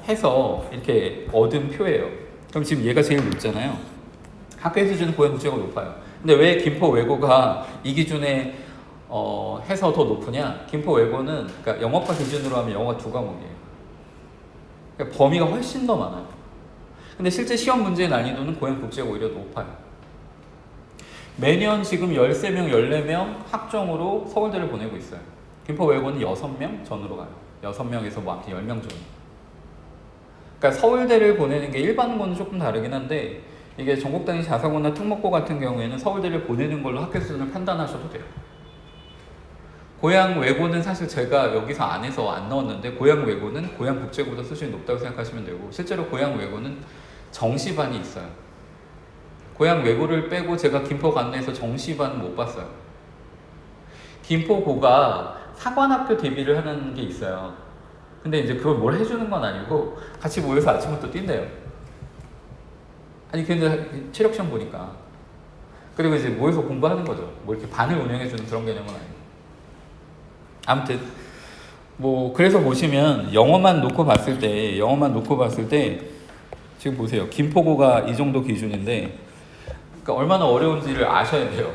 Speaker 1: 해서 이렇게 얻은 표예요. 그럼 지금 얘가 제일 높잖아요. 학교의 수준은 고양국제가 높아요. 근데 왜 김포 외고가 이 기준에 해서 더 높으냐? 김포 외고는 그러니까 영어과 기준으로 하면 영어가 2과목이에요. 그러니까 범위가 훨씬 더 많아요. 근데 실제 시험 문제의 난이도는 고양국제가 오히려 높아요. 매년 지금 13명, 14명 학종으로 서울대를 보내고 있어요. 김포 외고는 6명 전으로 가요. 6명에서 뭐 앞에 10명 정도. 그러니까 서울대를 보내는 게 일반고는 조금 다르긴 한데, 이게 전국 단위 자사고나 특목고 같은 경우에는 서울대를 보내는 걸로 학교 수준을 판단하셔도 돼요. 고양 외고는 사실 제가 여기서 안에서 안 넣었는데, 고양 외고는 고양 국제고보다 수준이 높다고 생각하시면 되고, 실제로 고양 외고는 정시반이 있어요. 고양 외고를 빼고 제가 김포 관내에서 정시반은 못 봤어요. 김포고가 사관학교 대비를 하는 게 있어요. 근데 이제 그걸 뭘 해주는 건 아니고 같이 모여서 아침부터 뛴대요. 아니 근데 체력 시험 보니까. 그리고 이제 모여서 공부하는 거죠. 뭐 이렇게 반을 운영해주는 그런 개념은 아니고. 아무튼 뭐 그래서 보시면 영어만 놓고 봤을 때 지금 보세요. 김포고가 이 정도 기준인데, 그러니까 얼마나 어려운지를 아셔야 돼요.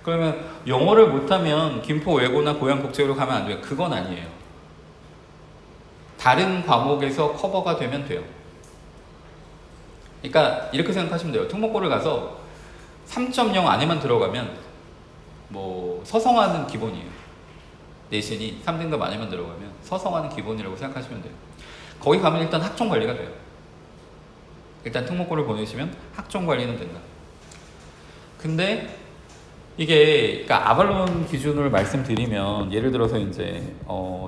Speaker 1: 그러면 영어를 못하면 김포 외고나 고양국제로 가면 안 돼요. 그건 아니에요. 다른 과목에서 커버가 되면 돼요. 그러니까 이렇게 생각하시면 돼요. 특목고를 가서 3.0 안에만 들어가면 뭐 서성하는 기본이에요. 내신이 3등급 안에만 들어가면 서성하는 기본이라고 생각하시면 돼요. 거기 가면 일단 학종 관리가 돼요. 일단 특목고를 보내시면 학종 관리는 된다. 근데 이게 그러니까 아발론 기준으로 말씀드리면, 예를 들어서 이제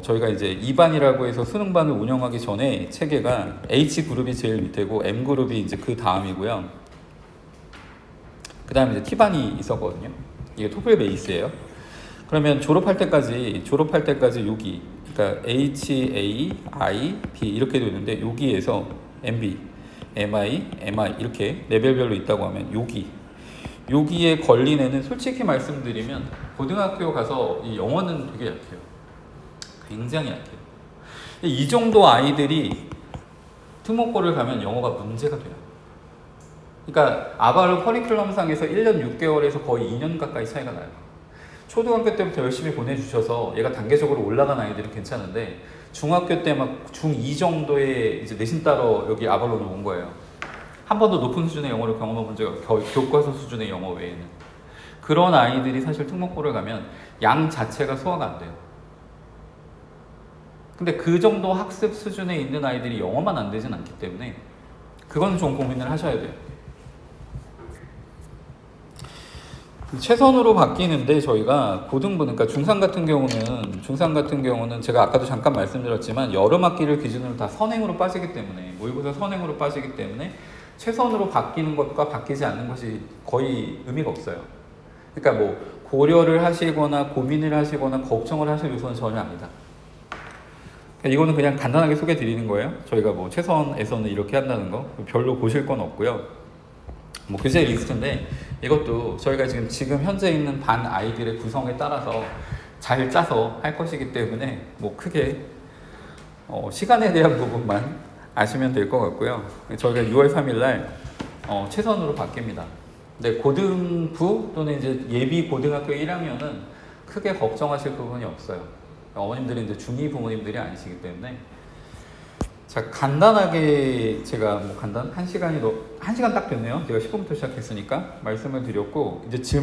Speaker 1: 저희가 이제 2반이라고 해서 수능반을 운영하기 전에 체계가 H그룹이 제일 밑에고 M그룹이 이제 그 다음이고요. 그 다음에 이제 T반이 있었거든요. 이게 토플 베이스예요. 그러면 졸업할 때까지 여기, 그러니까 H, A, I, B 이렇게 되는데, 여기에서 MB, MI, MI 이렇게 레벨별로 있다고 하면 여기에 걸린 애는 솔직히 말씀드리면 고등학교 가서 이 영어는 되게 약해요. 굉장히 약해요. 이 정도 아이들이 특목고를 가면 영어가 문제가 돼요. 그러니까 아발론 커리큘럼상에서 1년 6개월에서 거의 2년 가까이 차이가 나요. 초등학교 때부터 열심히 보내주셔서 얘가 단계적으로 올라간 아이들은 괜찮은데, 중학교 때 막 중2 정도의 이제 내신 따러 여기 아발론으로 온 거예요. 한 번도 높은 수준의 영어를 경험해 본 적이 없어요. 교과서 수준의 영어 외에는. 그런 아이들이 사실 특목고를 가면 양 자체가 소화가 안 돼요. 근데 그 정도 학습 수준에 있는 아이들이 영어만 안 되진 않기 때문에 그건 좀 고민을 하셔야 돼요. 최선으로 바뀌는데, 저희가 고등부, 그러니까 중상 같은 경우는 제가 아까도 잠깐 말씀드렸지만 여름 학기를 기준으로 다 선행으로 빠지기 때문에, 모의고사 선행으로 빠지기 때문에 최선으로 바뀌는 것과 바뀌지 않는 것이 거의 의미가 없어요. 그러니까 뭐 고려를 하시거나 고민을 하시거나 걱정을 하실 요소는 전혀 아니다. 이거는 그냥 간단하게 소개 드리는 거예요. 저희가 뭐 최선에서는 이렇게 한다는 거 별로 보실 건 없고요. 뭐 교재 리스트인데 이것도 저희가 지금 현재 있는 반 아이들의 구성에 따라서 잘 짜서 할 것이기 때문에 뭐 크게 시간에 대한 부분만 아시면 될 것 같고요. 저희가 6월 3일 날 최선으로 바뀝니다. 근데 고등부 또는 이제 예비 고등학교 1학년은 크게 걱정하실 부분이 없어요. 어머님들이 이제 중2 부모님들이 아니시기 때문에. 자, 간단하게 제가 뭐 1시간 딱 됐네요. 제가 10분부터 시작했으니까 말씀을 드렸고, 이제